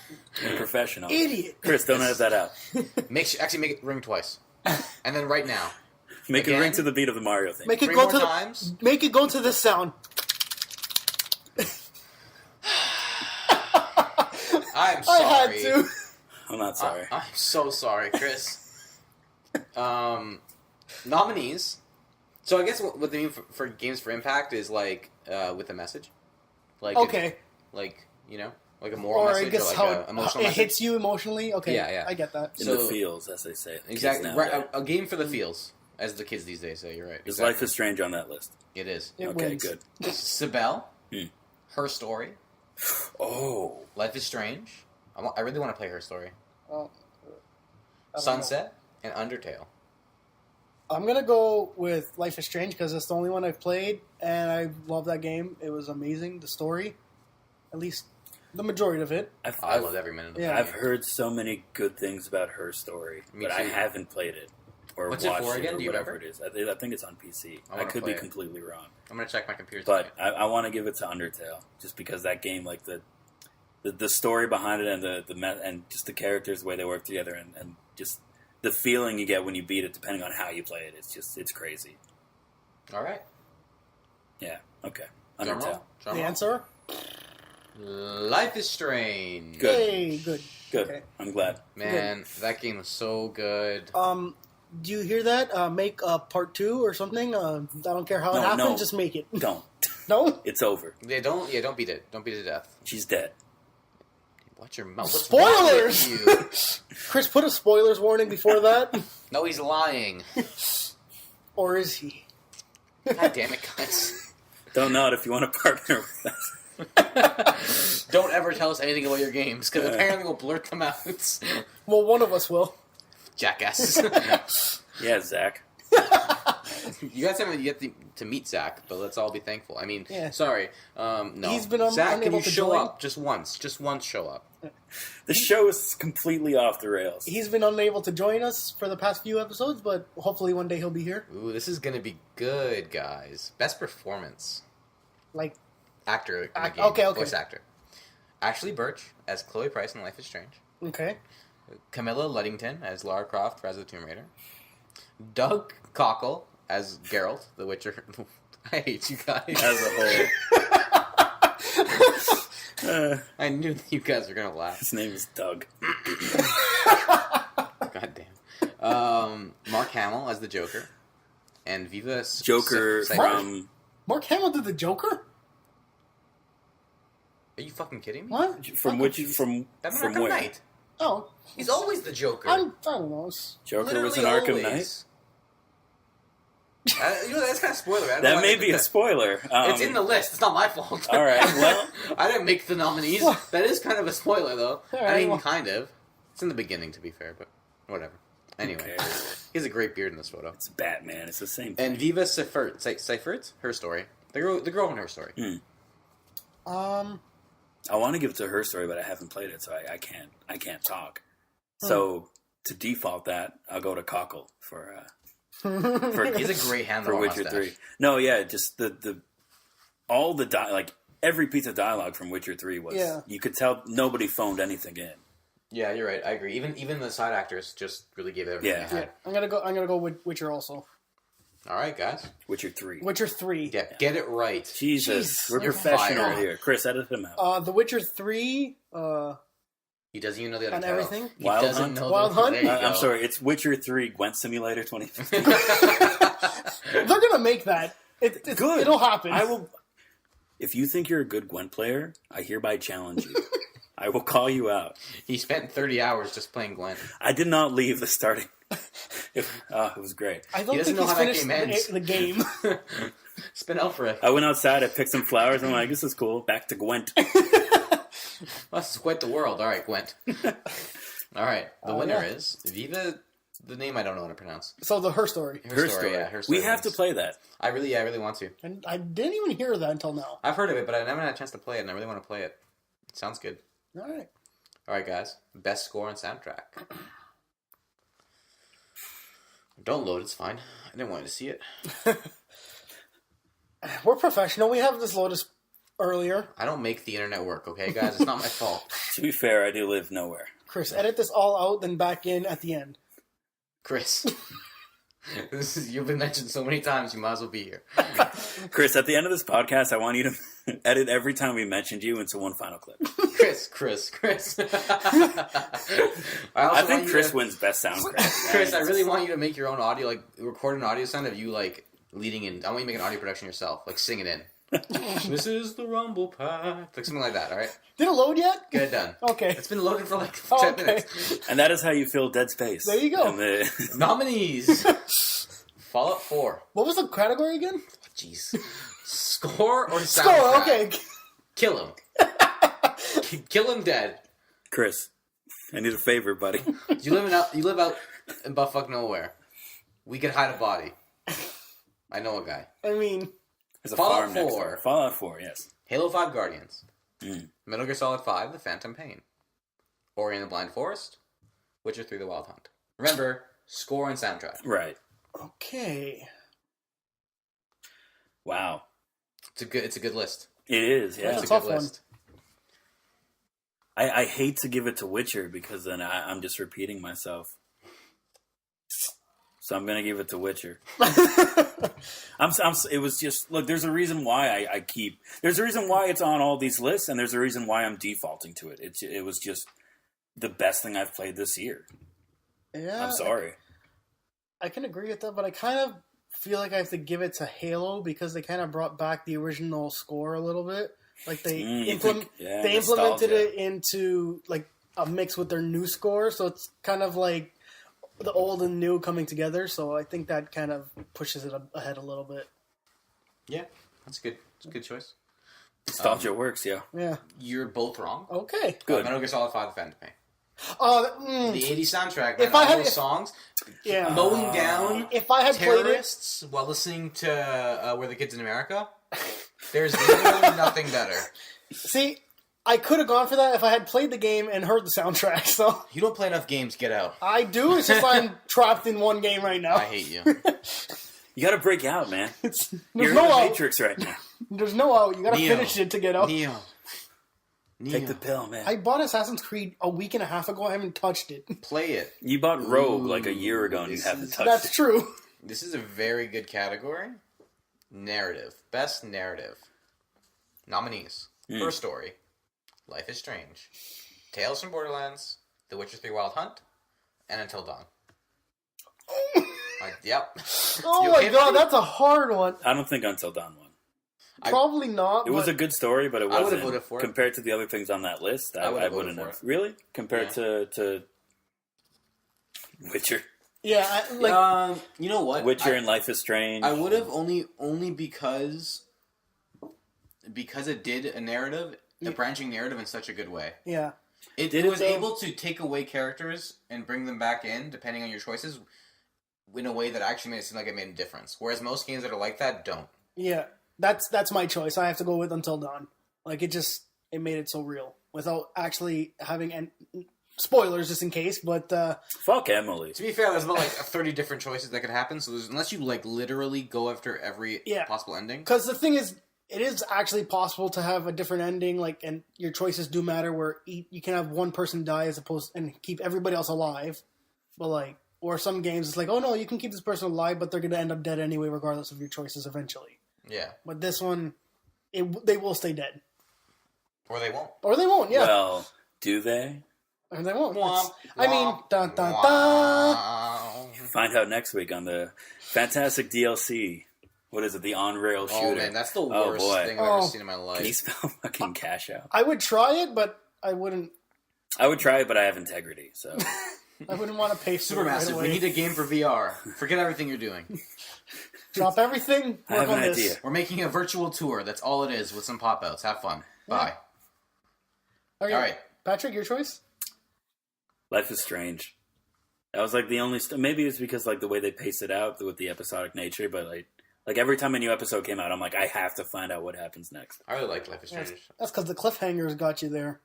You're a professional, idiot. Chris, don't edit that out. Make it ring twice, and then right now. Make it ring to the beat of the Mario thing. Make it go to Make it go to this sound. I'm sorry. I had to. I'm not sorry. I'm so sorry, Chris. Nominees. So I guess what they mean for Games for Impact is like with a message, like okay, like like a moral message, I guess or like how an emotional message. hits you emotionally. Okay, yeah, I get that. In the feels, as they say. Exactly, right. A game for the feels, as the kids these days say. You're right. Is Life is Strange on that list? It is. It okay, wins. good. Sibel, Her Story. Oh, Life is Strange. I really want to play Her Story. Well, Sunset and Undertale. I'm gonna go with Life is Strange because it's the only one I've played, and I love that game. It was amazing. The story, at least the majority of it. I loved every minute of it. Yeah. I've heard so many good things about Her Story, but I haven't played it or What's watched it for again? or Do you whatever remember? it is. I think it's on PC. I could be completely wrong. I'm gonna check my computer. But I want to give it to Undertale just because that game, like the story behind it and and just the characters, the way they work together, and just the feeling you get when you beat it, depending on how you play it, it's crazy. All right. Yeah. Okay. Undertale. The answer? Life is Strange. Good. Hey, good. Good. Okay. I'm glad. Man, that game was so good. Do you hear that? Make a part 2 or something. I don't care how it happens. No. Just make it. Don't. No. It's over. Yeah, don't beat it. Don't beat it to death. She's dead. Watch your mouth. What's Spoilers! wrong with you? Chris, put a spoilers warning before that. No, he's lying. Or is he? God damn it, guys. Don't know it if you want to partner with us. Don't ever tell us anything about your games, because apparently we'll blurt them out. Well, one of us will. Jackasses. Yeah, Zach. You guys haven't yet to meet Zach, but let's all be thankful. I mean, Yeah. sorry. No. He's been Zach, can unable you to show join. up just once? Just once show up. The show is completely off the rails. He's been unable to join us for the past few episodes, but hopefully one day he'll be here. Ooh, this is going to be good, guys. Best performance. Like, Actor in the game. okay. Voice actor. Ashley Birch as Chloe Price in Life is Strange. okay. Camilla Luddington as Lara Croft, Rise of the Tomb Raider. Doug Cockle as Geralt, The Witcher. I hate you guys. As a whole. I knew that you guys were going to laugh. His name is Doug. God damn. Mark Hamill as the Joker. And Viva Joker from... Mark Hamill did the Joker? Are you fucking kidding me? What? From which... From Batman from Arkham where? Knight. Oh, He's always the Joker. I don't know. Joker was Literally an Arkham Knight. always. That's kind of spoiler. I don't know That why may I be did a that. spoiler. It's in the list. It's not my fault. All right, well... I didn't make the nominees. That is kind of a spoiler, though. All I right, mean, well. kind of. It's in the beginning, to be fair, but whatever. Anyway, he has a great beard in this photo. It's Batman. It's the same thing. And Viva Seifert, her story. The girl in her story. I want to give it to Her Story, but I haven't played it, so I can't talk. So to default that, I'll go to Cockle for He's a great handler for on Witcher mustache. 3. No, yeah, just all the like every piece of dialogue from Witcher 3 was you could tell nobody phoned anything in. Yeah, you're right. I agree. Even the side actors just really gave everything they had. I'm gonna go with Witcher also. All right, guys. Witcher 3. Witcher 3. Yeah, get it right. Jesus, Jeez. we're professional here. Chris, edit him out. The Witcher 3. He doesn't even know the other On title. everything? He Wild doesn't Hunt? know Wild the Hunt? There you I'm go. sorry, it's Witcher 3 Gwent Simulator 2015. They're gonna make that. It's Good. It'll happen. I will. If you think you're a good Gwent player, I hereby challenge you. I will call you out. He spent 30 hours just playing Gwent. I did not leave the starting. It was great. I don't He doesn't think know he's how that finished game ends. the game. Spin out for it. I went outside, I picked some flowers, I'm like, this is cool. Back to Gwent. Let's Gwent the world. All right, Gwent. All right, the winner yeah. is Viva. The name I don't know how to pronounce. So Her Story. Her story. Yeah, her story. We have to wins. play that. I really want to. And I didn't even hear that until now. I've heard of it, but I never had a chance to play it, and I really want to play it. It sounds good. All right. All right, guys. Best score and soundtrack. Don't load. It's fine. I didn't want you to see it. We're professional. We have this loaded earlier. I don't make the internet work, okay, guys? It's not my fault. To be fair, I do live nowhere. Chris, edit this all out, then back in at the end. Chris. You've been mentioned so many times, you might as well be here. Chris, at the end of this podcast, I want you to edit every time we mentioned you into one final clip. Chris. I think Chris wins best soundtrack. Chris, I really want you to make your own audio, like record an audio sound of you like leading in. I want you to make an audio production yourself, like sing it in. This is the RumblePac, like something like that. All right, Did it load yet? get it done. Okay. It's been loaded for like 10 Okay. minutes. And that is how you fill dead space. There you go. And the- Nominees: Fallout 4. What was the category again? Jeez, score or soundtrack? Score. Okay. Kill him. Kill him dead. Chris, I need a favor, buddy. You live out in buttfuck nowhere. We could hide a body. I know a guy. I mean, There's a Fallout farm next 4. door. Fallout 4, yes. Halo 5 Guardians. Mm. Metal Gear Solid 5 The Phantom Pain. Ori and the Blind Forest. Witcher 3 The Wild Hunt. Remember, score and soundtrack. Right. okay. Wow. It's a good list. It is, yeah. It's a tough good one. list. I hate to give it to Witcher because then I'm just repeating myself. So I'm gonna give it to Witcher. It was just look. There's a reason why I keep. There's a reason why it's on all these lists, and there's a reason why I'm defaulting to it. It was just the best thing I've played this year. Yeah. I'm sorry. I can agree with that, but I kind of feel like I have to give it to Halo because they kind of brought back the original score a little bit. Like they implemented nostalgia. it into like a mix with their new score, so it's kind of like the old and new coming together. So I think that kind of pushes it ahead a little bit. Yeah, that's good. It's a good choice. Nostalgia works, yeah. Yeah. You're both wrong. Okay. Good. Metal Gear Solid 5 The Phantom Pain. Oh, The 80s soundtrack, man. If I All had- those if- songs. yeah. Mowing down If I had played it, terrorists while listening to We're the Kids in America. There's literally nothing better. see, I could have gone for that if I had played the game and heard the soundtrack. So You don't play enough games, get out. I do. It's just I'm trapped in one game right now. I hate you. You got to break out, man. There's You're no in the out. Matrix right now. There's no out. You gotta Neo. finish it to get out. Neo. Take the pill, man. I bought Assassin's Creed a week and a half ago. I haven't touched it. Play it. You bought Rogue like a year ago and you This haven't is- touched That's it. true. This is a very good category. Narrative. Best narrative. Nominees. First story. Life is Strange. Tales from Borderlands. The Witcher 3 Wild Hunt. And Until Dawn. Yep. Oh You my okay, god, buddy? that's a hard one. I don't think Until Dawn won. Probably not. It was a good story, but it I would've wasn't. voted for it. Compared to the other things on that list, I would've wouldn't voted have. for it. Really? Compared to Witcher? Yeah, you know what? Witcher and Life is Strange. I would have only because it did a narrative, a branching narrative in such a good way. yeah. It was able to take away characters and bring them back in, depending on your choices, in a way that actually made it seem like it made a difference. Whereas most games that are like that don't. Yeah, that's my choice. I have to go with Until Dawn. Like, it made it so real without actually having spoilers just in case. But Fuck Emily. To be fair, there's about like 30 different choices that could happen. So unless you like literally go after every possible ending. Because the thing is, it is actually possible to have a different ending. Like, and your choices do matter. Where you can have one person die as opposed and keep everybody else alive. But like, or some games, it's like, oh no, you can keep this person alive, but they're going to end up dead anyway, regardless of your choices eventually. Yeah. But this one, they will stay dead. Or they won't. Or they won't, yeah. Well, do they? Or they won't. Womp, I mean, womp, dun dun dun. wow. Find out next week on the fantastic DLC. What is it? The on-rail shooter. Oh man, that's the Oh, worst boy. thing I've ever seen in my life. Can you spell fucking cash out? I would try it, but I wouldn't. I would try it, but I have integrity, so... I wouldn't want to pay for it right Supermassive, away. we need a game for VR. Forget everything you're doing. Drop everything. I Work have on an this. idea. We're making a virtual tour. That's all it is with some pop-outs. Have fun. Bye. Okay. All right. Patrick, your choice. Life is Strange. That was like the only... Maybe it's because like the way they paced it out with the episodic nature, but like every time a new episode came out, I'm like, I have to find out what happens next. I really liked Life is Strange. That's because the cliffhangers got you there.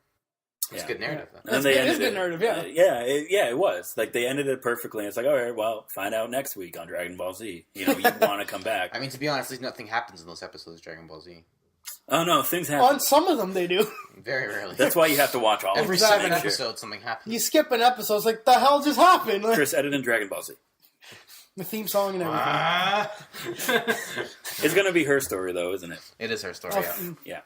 It's Yeah. good narrative, though. And then they It is ended good narrative, yeah. It was. Like, they ended it perfectly. And it's like, all right, well, find out next week on Dragon Ball Z. You know, you want to come back. I mean, to be honest, at least nothing happens in those episodes of Dragon Ball Z. Oh, no, things happen. On some of them, they do. Very rarely. That's why you have to watch all Every of them. to 7 make sure. episodes, something happens. You skip an episode, it's like, the hell just happened? Like, Chris, edit in Dragon Ball Z. the theme song and everything. Ah. It's going to be her story, though, isn't it? It is her story, Oh, yeah. Yeah.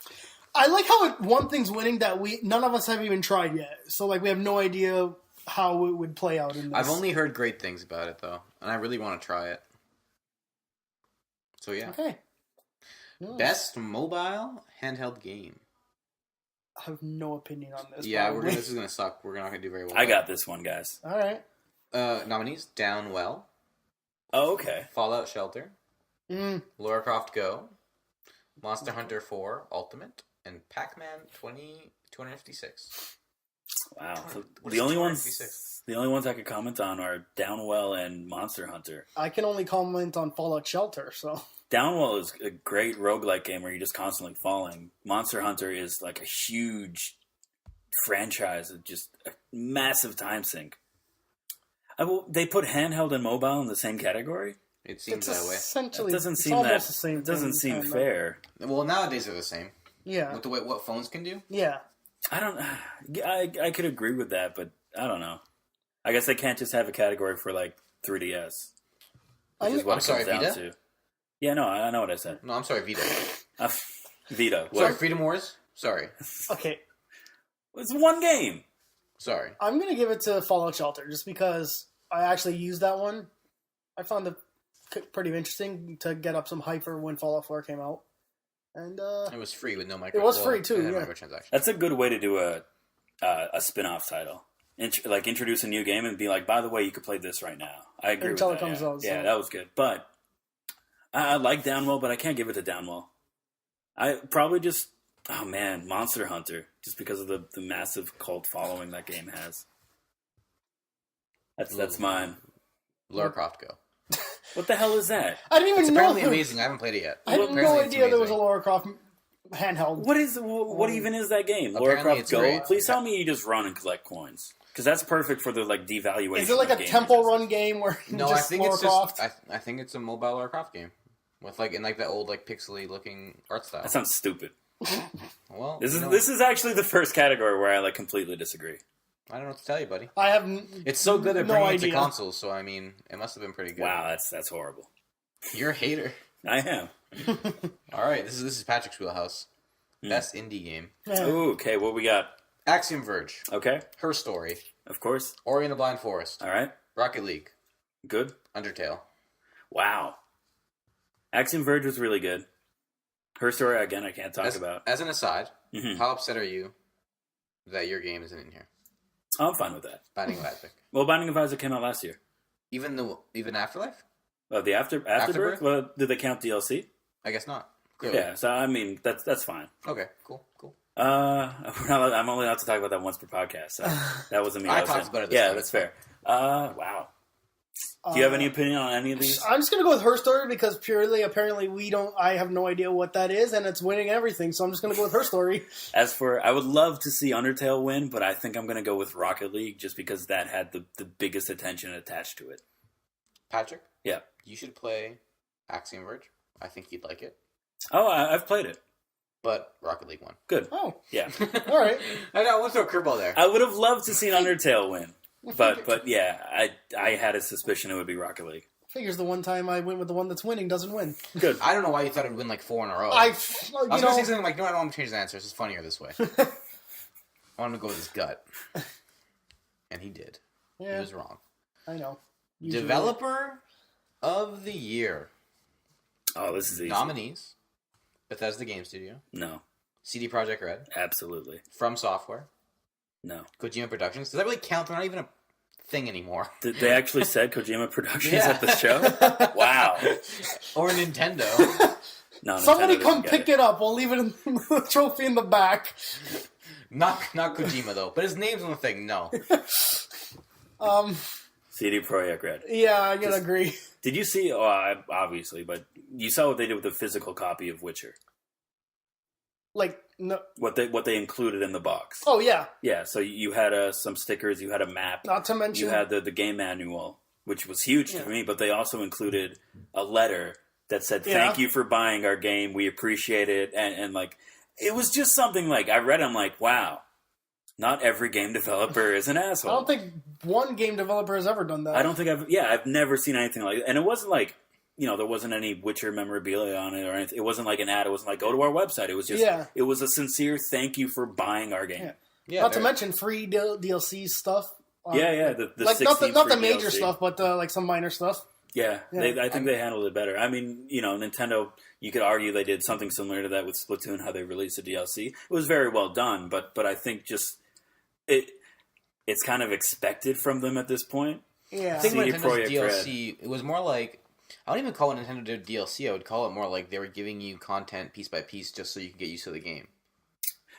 I like how one thing's winning that none of us have even tried yet. So, like, we have no idea how it would play out in this. I've only heard great things about it, though. And I really want to try it. So, yeah. Okay. Nice. Best mobile handheld game. I have no opinion on this. Yeah, probably. this is going to suck. We're not going to do very well. I got this one, guys. All right. Nominees: Downwell, Oh, okay. Fallout Shelter, Mm. Lara Croft Go, Monster Hunter 4 Ultimate, and Pac-Man 256. Wow. So What the is only 256? ones I could comment on are Downwell and Monster Hunter. I can only comment on Fallout Shelter, so. Downwell is a great roguelike game where you're just constantly falling. Monster Hunter is like a huge franchise, just a massive time sink. They put handheld and mobile in the same category? It seems It's that way. essentially It doesn't it's seem almost that. the same It doesn't thing, seem kinda. fair. Well, nowadays they're the same. Yeah. With the way what phones can do. Yeah. I don't. I could agree with that, but I don't know. I guess they can't just have a category for like 3DS, which is what I'm it sorry, comes down Vita? to. Yeah, no, I know what I said. No, I'm sorry, Vita. Vita. Sorry, What? Freedom Wars. Sorry. Okay. It's one game. Sorry. I'm going to give it to Fallout Shelter just because I actually used that one. I found it pretty interesting to get up some hype for when Fallout 4 came out. And It was free with no micro. It was free, too, it had yeah. microtransaction. That's a good way to do a spin-off title. Like introduce a new game and be like, by the way, you could play this right now. I agree with Until that. it comes yeah. out, so- Yeah, that was good. But I like Downwell, but I can't give it to Downwell. I probably just Monster Hunter, just because of the massive cult following that game has. That's mine. Lara Croft Go. What the hell is that? I didn't It's even know. apparently amazing. I haven't played it yet. I had Apparently no it's idea there was a amazing. Lara Croft handheld. What even is that game? Lara Apparently Croft it's Go? great. Please tell me you just run and collect coins. Because that's perfect for the like devaluation. Is it like of a gaming temple business. run game where No, just I think Lara it's Croft? just. I think it's a mobile Lara Croft game with like in like that old like pixely looking art style. That sounds stupid. Well, This you know, is actually the first category where I like completely disagree. I don't know what to tell you, buddy. I have It's so good at no bringing it to idea. consoles, so I mean, it must have been pretty good. Wow, that's horrible. You're a hater. I am. All right, this is Patrick's wheelhouse. Best indie game: Yeah. Ooh, okay, what we got? Axiom Verge, Okay, Her Story, of course. Ori and the Blind Forest, All right, Rocket League, good. Undertale. Wow. Axiom Verge was really good. Her story, again, I can't talk about. As an aside, Mhm. how upset are you that your game isn't in here? I'm fine with that. Binding of Isaac. Well, Binding of Isaac came out last year. Even Afterlife? The Afterbirth? Well, did they count DLC? I guess not. Clearly. Yeah, so I mean, that's fine. Okay, cool. I'm only allowed to talk about that once per podcast, so that wasn't me. I talked about it this Yeah, time. that's fair. Wow. Do you have any opinion on any of these? I'm just gonna go with Her Story because apparently I have no idea what that is, and it's winning everything. So I'm just gonna go with Her Story. As for, I would love to see Undertale win, but I think I'm gonna go with Rocket League just because that had the biggest attention attached to it. Patrick? Yeah. You should play Axiom Verge. I think you'd like it. Oh, I've played it. But Rocket League won. Good. Oh, Yeah. all right. I know, I want to throw a curveball there. I would have loved to see Undertale win, but yeah, I had a suspicion it would be Rocket League. Figures the one time I went with the one that's winning doesn't win. Good. I don't know why you thought it would win like 4 in a row. I was going to say something like, no, I don't want to change the answer. It's just funnier this way. I want him to go with his gut. And he did. Yeah, He was wrong. I know. Usually. Developer of the Year. Oh, this is easy. Nominees. Bethesda Game Studio. No. CD Projekt Red. Absolutely. From Software. No. Kojima Productions. Does that really count? They're not even a thing anymore. They actually said Kojima Productions Yeah. at the show? Wow. Or Nintendo. No, Somebody Nintendo come doesn't pick get it up. We'll leave it in the trophy in the back. Not Kojima, though. But his name's on the thing. No. CD Projekt Red. Yeah, I gotta agree. Did you see, obviously, but you saw what they did with the physical copy of Witcher. Like, no. What they included in the box. Oh, yeah. Yeah, so you had some stickers, you had a map. Not to mention. You had the game manual, which was huge for me, but they also included a letter that said, thank you for buying our game, we appreciate it, and like, it was just something like, I read it, I'm like, wow, not every game developer is an asshole. I don't think one game developer has ever done that. I don't think I've never seen anything like it. And it wasn't like, there wasn't any Witcher memorabilia on it or anything. It wasn't like an ad. It wasn't like, go to our website. It was just, it was a sincere thank you for buying our game. Yeah, not to mention free DLC stuff. The like 60 not the free major DLC. stuff, but like some minor stuff. Yeah, I think they handled it better. I mean, Nintendo, you could argue they did something similar to that with Splatoon, how they released the DLC. It was very well done, but I think just it's kind of expected from them at this point. Yeah. I think CD Nintendo's Projekt DLC, it was more like, I don't even call it Nintendo did DLC, I would call it more like they were giving you content piece by piece just so you could get used to the game.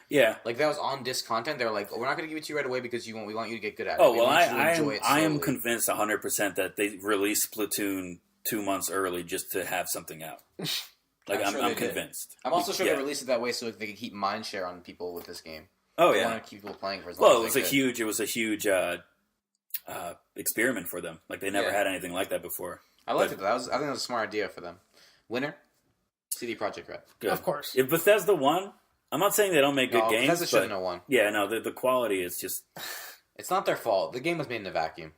Yeah. Like, that was on-disc content, they were like, we're not going to give it to you right away because we want you to get good at it. Oh, We well, want you to enjoy it I am slowly." convinced 100% that they released Splatoon 2 months early just to have something out. Like, I'm sure I'm they did. convinced. I'm also sure they released it that way so they could keep mindshare on people with this game. Oh, They yeah. want to keep people playing for as long Well, as it was a huge experiment for them. Like, they never had anything like that before. I liked it. I think that was a smart idea for them. Winner? CD Projekt Red. Good. Of course. If Bethesda won, I'm not saying they don't make good games, Bethesda but shouldn't have won. yeah, no, the quality is just It's not their fault. The game was made in a vacuum.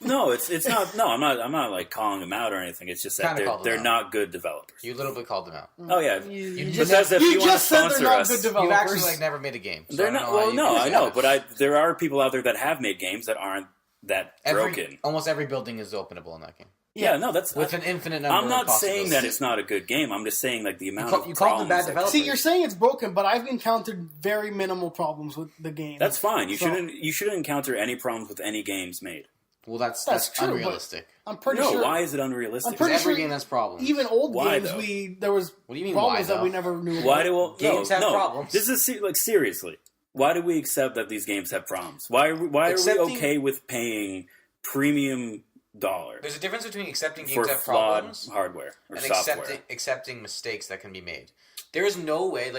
no, it's not. No, I'm not like calling them out or anything. It's just that Kinda called them they're out. not good developers. You literally called them out. Oh yeah, You Bethesda, if you want to just said they're sponsor not us, good You've developers. actually never made a game. So they're I don't not. know how Well, you no, can I say know, that. but there are people out there that have made games that aren't that broken. Almost every building is openable in that game. Yeah, no, that's With an infinite number I'm not of saying that possibilities. it's not a good game. I'm just saying like the amount You of called them bad problems. developers. See, you're saying it's broken, but I've encountered very minimal problems with the game. That's fine. You So- shouldn't encounter any problems with any games made. Well, that's That's true, but- unrealistic. I'm pretty No, sure. why is it unrealistic? I'm pretty Every sure game has problems. even old Why, games, though? there was What do you mean, problems why, that we though? never knew. Why about. do Games have problems. This is like seriously. Why do we accept that these games have problems? Why are we Accepting- okay with paying premium dollar There's a difference between accepting for games have flawed problems hardware or and software? accepting mistakes that can be made. There is no way,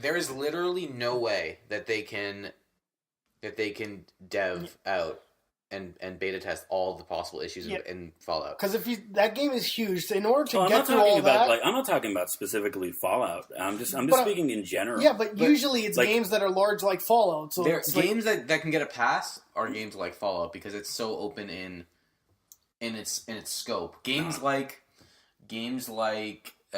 there is literally no way that they can dev out and beta test all the possible issues in Fallout. Because that game is huge, in order to Well, get through all that. I'm not talking about specifically Fallout. I'm just But- speaking in general. Yeah, but usually it's like- games that are large like Fallout. So There it's like, games that can get a pass are games like Fallout because it's so open in its scope. Games like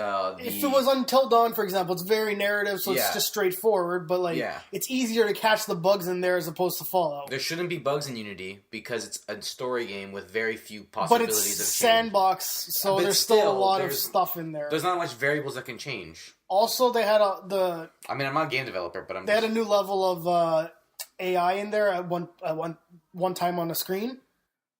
if it was Until Dawn, for example, it's very narrative, so Yeah. it's just straightforward. But it's easier to catch the bugs in there as opposed to Fallout. there shouldn't be bugs in Unity because it's a story game with very few But possibilities it's of change. sandbox, so But there's still a still, lot of there's- stuff in there. There's not much variables that can change. Also, they had I mean, I'm not a game developer, but they had a new level of AI in there at one time on the screen.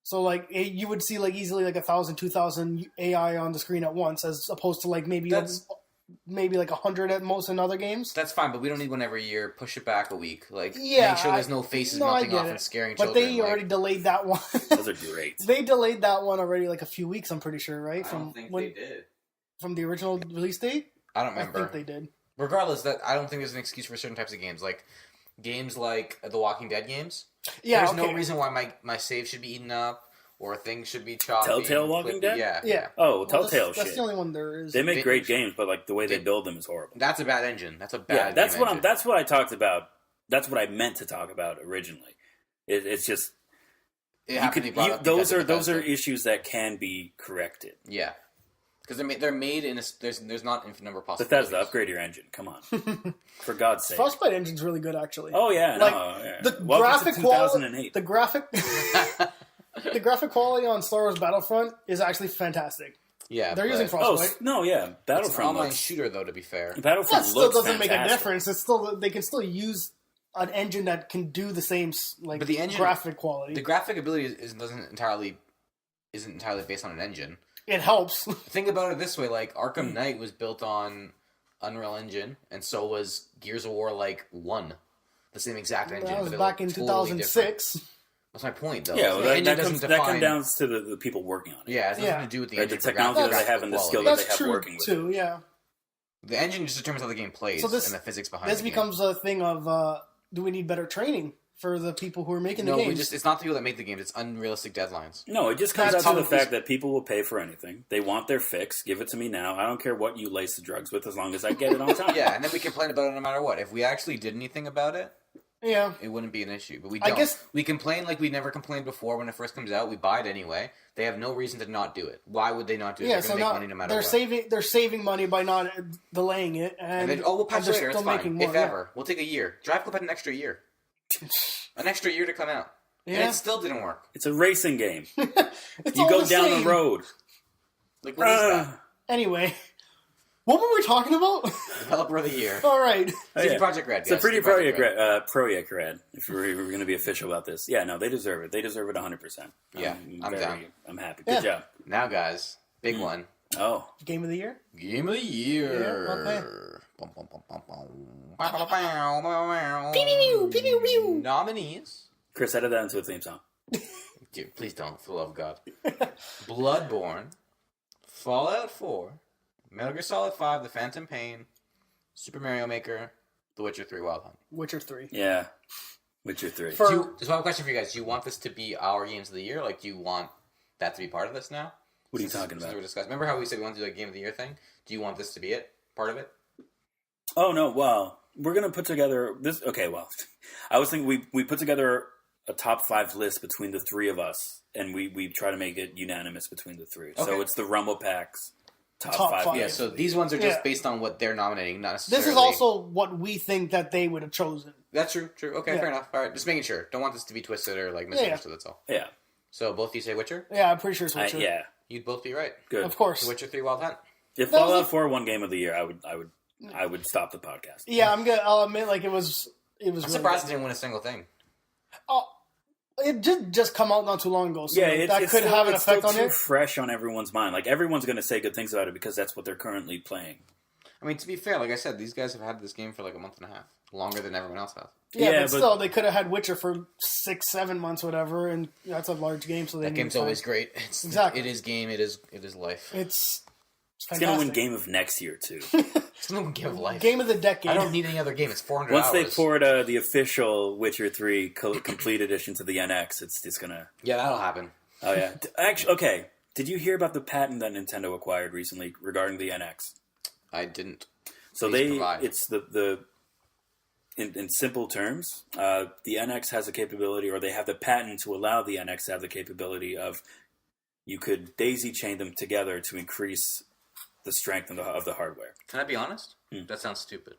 So like you would see like easily like 1,000, 2,000 AI on the screen at once, as opposed to like maybe like 100 at most in other games. That's fine, but we don't need one every year. Push it back a week. Like, yeah, make sure there's no faces melting off and scaring children. But they already delayed that one. Those are great. They delayed that one already like a few weeks, I'm pretty sure, right? I don't think they did. From the original release date? I don't remember. I think they did. Regardless, I don't think there's an excuse for certain types of games. Like, games like the Walking Dead games. Yeah, there's no reason why my save should be eaten up. Or things should be choppy. Telltale Walking Dead? Yeah. Oh, Telltale shit. That's the only one there is. They make great games, but like the way they build them is horrible. That's a bad engine. That's a bad that's game what engine. That's what I talked about. That's what I meant to talk about originally. It's just those are issues that can be corrected. Yeah, because they're made in there's not infinite number of possibilities. Bethesda, upgrade your engine. Come on, for God's sake. Frostbite engine's really good, actually. Oh yeah, The graphic quality. The graphic quality on Star Wars Battlefront is actually fantastic. Yeah, they're using Frostbite. Battlefront. It's an online shooter, though. To be fair, Battlefront still doesn't make a difference. It's still they can still use an engine that can do the same like the engine, graphic quality. The graphic ability isn't entirely based on an engine. It helps. Think about it this way: like Arkham Knight was built on Unreal Engine, and so was Gears of War 1, the same exact engine. That was but back in 2006. That's my point, though. Yeah, well, that comes down to the people working on it. Yeah, it has nothing to do with the engine. The technology that they have and the skill that they have working with it. That's true, too, yeah. The engine just determines how the game plays and the physics behind it. This becomes a thing of, do we need better training for the people who are making the games? It's not the people that make the games, it's unrealistic deadlines. No, it just comes down to the fact that people will pay for anything. They want their fix. Give it to me now. I don't care what you lace the drugs with as long as I get it on time. Yeah, and then we complain about it no matter what. If we actually did anything about it, yeah, it wouldn't be an issue. But we don't. We complain like we never complained before when it first comes out. We buy it anyway. They have no reason to not do it. Why would they not do it? Yeah, they're going to make money no matter what. They're saving money by not delaying it. And then, we'll patch later. It's fine. More, if ever. We'll take a year. Drive Club had an extra year. An extra year to come out. Yeah. And it still didn't work. It's a racing game. You go down the road. Like, what is that? Anyway. What were we talking about? Developer of the Year. All right. CD Projekt Red. It's a pretty Project Red, if we're going to be official about this. Yeah, no, they deserve it. They deserve it 100%. Yeah, I'm down. I'm happy. Good job. Now, guys, big one. Oh. Game of the Year? Game of the Year. Yeah, okay. Nominees. Chris, edit that into a theme song. Dude, please don't, for the love of God. Bloodborne. Fallout 4. Metal Gear Solid 5, The Phantom Pain, Super Mario Maker, The Witcher 3 Wild Hunt. Witcher 3. Yeah. Witcher 3. Just one question for you guys. Do you want this to be our games of the year? Like, do you want that to be part of this now? What are you talking about? Remember how we said we wanted to do a game of the year thing? Do you want this to be it? Part of it? Oh, no. Well, we're going to put together this. Okay, well, I was thinking we put together a top 5 list between the three of us, and we try to make it unanimous between the three. Okay. So it's the RumblePac's top 5. Yeah, so these ones are just based on what they're nominating, not necessarily. This is also what we think that they would have chosen. That's true. Okay, fair enough. All right, just making sure. Don't want this to be twisted or misunderstood. That's all. Yeah. So both of you say Witcher? Yeah, I'm pretty sure it's Witcher. Yeah. You'd both be right. Good. Of course. Witcher 3 Wild Hunt. If Fallout 4 won Game of the Year, I would stop the podcast. Yeah, I'll admit, it was. I'm really surprised it didn't win a single thing. Oh. It did just come out not too long ago, so that could have an effect on it. It's fresh on everyone's mind. Everyone's going to say good things about it because that's what they're currently playing. I mean, to be fair, like I said, these guys have had this game for a month and a half. Longer than everyone else has. Yeah, but still, they could have had Witcher for 6-7 months, whatever, and that's a large game, so that game's always great. Exactly. It is game, it is life. It's going to win Game of next year, too. It's going to win Game of Life. Game of the decade. I don't need any other game. It's 400 Once hours. they port the official Witcher 3 complete edition to the NX, it's going to... Yeah, that'll happen. Oh, yeah. Actually, okay. Did you hear about the patent that Nintendo acquired recently regarding the NX? I didn't. So it's in simple terms, the NX has a capability, or they have the patent to allow the NX to have the capability of, you could daisy chain them together to increase the strength of the hardware. Can I be honest? That sounds stupid.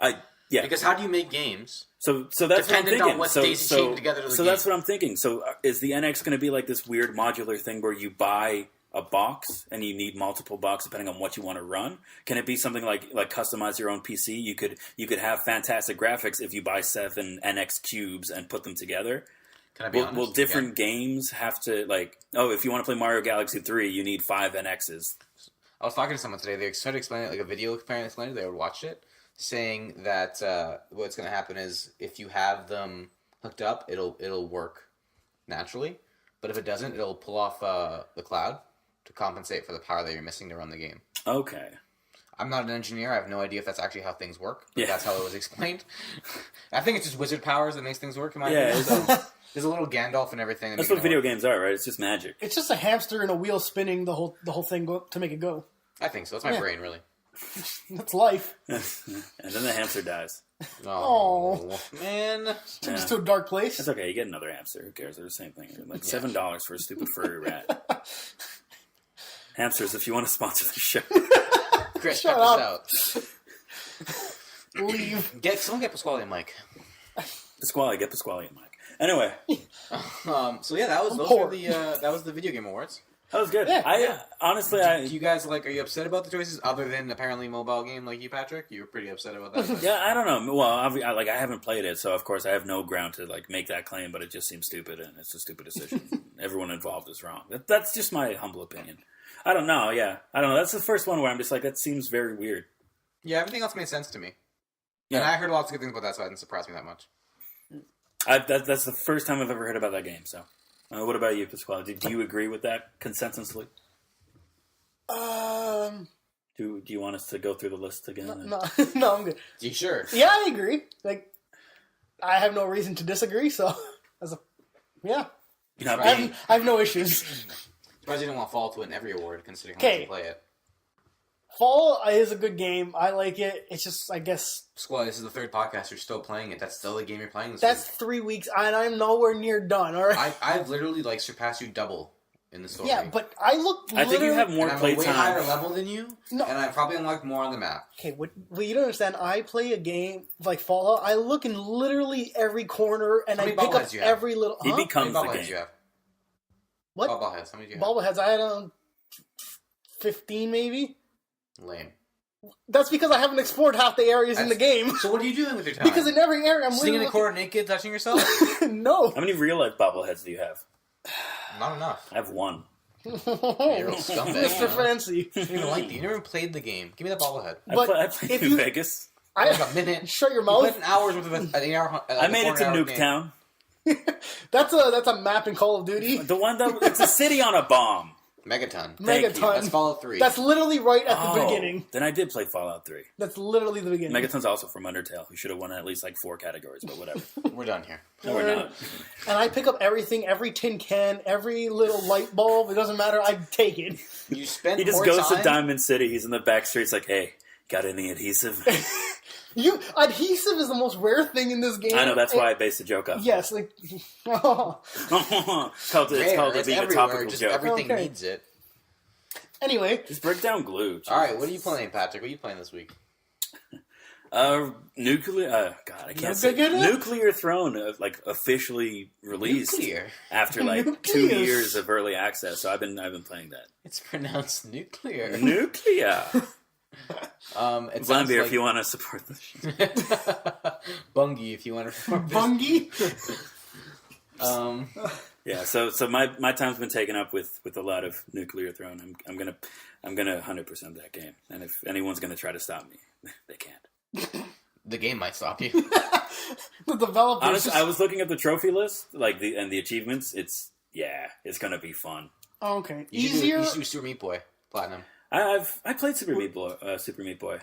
Yeah. Because how do you make games? So that's what I'm thinking. On what's daisy chained together to the game. That's what I'm thinking. So is the NX going to be like this weird modular thing where you buy a box and you need multiple boxes depending on what you want to run? Can it be something like customize your own PC? You could have fantastic graphics if you buy 7 NX cubes and put them together. Can I be honest? Will different games have to, like, if you want to play Mario Galaxy 3, you need 5 NXs? I was talking to someone today. They tried to explain it, like a video parent explained it. They would watch it, saying that what's going to happen is if you have them hooked up, it'll work naturally. But if it doesn't, it'll pull off the cloud to compensate for the power that you're missing to run the game. Okay. I'm not an engineer. I have no idea if that's actually how things work. But that's how it was explained. I think it's just wizard powers that makes things work, in my opinion. So there's a little Gandalf and everything. That's what video games are, right? It's just magic. It's just a hamster in a wheel spinning the whole thing to make it go. I think so. That's my brain, really. That's life. And then the hamster dies. Oh, man. Turns us to a dark place. It's okay. You get another hamster. Who cares? They're the same thing. Like $7 for a stupid furry rat. Hamsters, if you want to sponsor the show. Chris, Shut check up. this out. Leave. Someone get Pasquale and Mike. Pasquale, get Pasquale and Mike. Anyway. So yeah, that was the Video Game Awards. That was good. Yeah, Honestly, Do you guys are you upset about the choices other than apparently mobile game like you, Patrick? You were pretty upset about that. yeah, I don't know. Well, I haven't played it, so of course I have no ground to make that claim. But it just seems stupid, and it's a stupid decision. Everyone involved is wrong. That's just my humble opinion. I don't know. Yeah, I don't know. That's the first one where I'm just like, that seems very weird. Yeah, everything else made sense to me. Yeah. And I heard lots of good things about that, so it didn't surprise me that much. That's the first time I've ever heard about that game. So, what about you, Pasquale? Do you agree with that consensusly? Do you want us to go through the list again? No, I'm good. You sure? Yeah, I agree. I have no reason to disagree. So, I have no issues. Surprised you didn't want Fall to win every award, considering how much you play it. Fall is a good game. I like it. It's just, I guess... Squad, this is the third podcast. You're still playing it. That's still the game you're playing this That's week. 3 weeks, and I'm nowhere near done, all right? I've literally, surpassed you double in the story. Yeah, but I think you have more I'm play a way time. higher level than you, No. and I probably unlocked more on the map. Okay, what you don't understand, I play a game like Fallout. I look in literally every corner, and How I many pick up bobbleheads you have? every little... He Huh? becomes How the many bobbleheads game. you have? What? Bobbleheads. How many do you have? Bobbleheads, I had 15 maybe. Lame. That's because I haven't explored half the areas in the game. So what are you doing with your time? Because in every area, I'm sitting in a literally corner naked, touching yourself? No. How many real life bobbleheads do you have? Not enough. I have one. You're a real scumbag. Mr. Fancy. You didn't even like the. You never even played the game. Give me that bobblehead. I played if in you- Vegas. Like a minute. Shut your You mouth. played an hour's worth of an 8 hour. I made it to Nuketown. That's a map in Call of Duty. The one that it's a city on a bomb. Megaton. Thank you. Megaton. That's Fallout 3. That's literally right at the Oh, beginning. Then I did play Fallout 3. That's literally the beginning. Megaton's also from Undertale, who should have won at least 4 categories, but whatever. We're done here. No, we're not. And I pick up everything, every tin can, every little light bulb. It doesn't matter. I take it. You spent He just more goes time. to Diamond City. He's in the back streets like, hey, got any adhesive? Adhesive is the most rare thing in this game. I know, that's why I based the joke off. Yes, it's called It's being a everywhere. topical Just joke. everything Okay. needs it. Anyway, Just break down glue. All right, what are you playing, Patrick? What are you playing this week? Nuclear. God, I can't say Nuclear Throne. Officially released Nuclear. after 2 Nucleus. years of early access. So I've been playing that. It's pronounced nuclear. Nuclear. It sounds Blambeer, like if you want to support the show. Bungie, if you want to. Bungie. Yeah, so my time's been taken up with a lot of Nuclear Throne. I'm gonna 100% that game, and if anyone's gonna try to stop me, they can't. The game might stop you. The developers. Honestly, I was looking at the trophy list, and the achievements. It's gonna be fun. Oh, okay. You Easier. should do Super Meat Boy Platinum. I played Super Meat Boy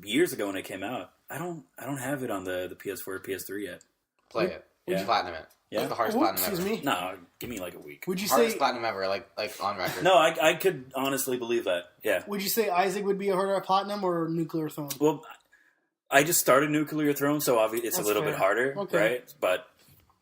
years ago when it came out. I don't have it on the PS4 or PS3 yet. Play it. Yeah. You platinum it. Yeah. It's the hardest Ooh, platinum excuse ever. me. No, give me a week. Would you Hardest say? platinum ever, like on record. No, I could honestly believe that. Yeah. Would you say Isaac would be a harder at platinum or Nuclear Throne? Well, I just started Nuclear Throne, so obviously it's That's a little fair. bit harder, Okay. right? But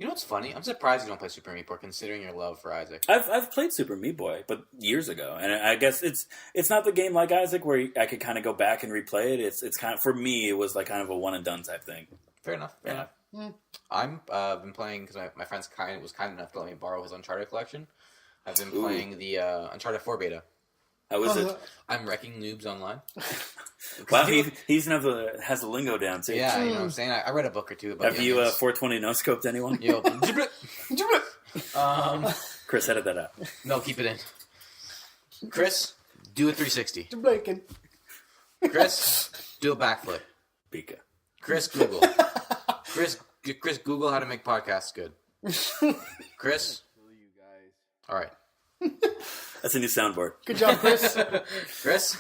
You know what's funny? I'm surprised you don't play Super Meat Boy, considering your love for Isaac. I've played Super Meat Boy, but years ago, and I guess it's not the game like Isaac where I could kind of go back and replay it. It's kind of, for me, it was kind of a one and done type thing. Fair enough. Fair enough. I'm been playing because my friend was kind enough to let me borrow his Uncharted collection. I've been playing the Uncharted 4 beta How is it? I'm wrecking noobs online. Wow, he's has the lingo down too. Yeah, you know what I'm saying? I read a book or two about Have you 420 no-scoped anyone? Yo, Chris, edit that out. no, keep it in. Chris, do a 360. Blinking. Chris, do a backflip. Pika. Chris, Google. Chris, Google how to make podcasts good. Chris? All right. That's a new soundboard. Good job, Chris. Chris,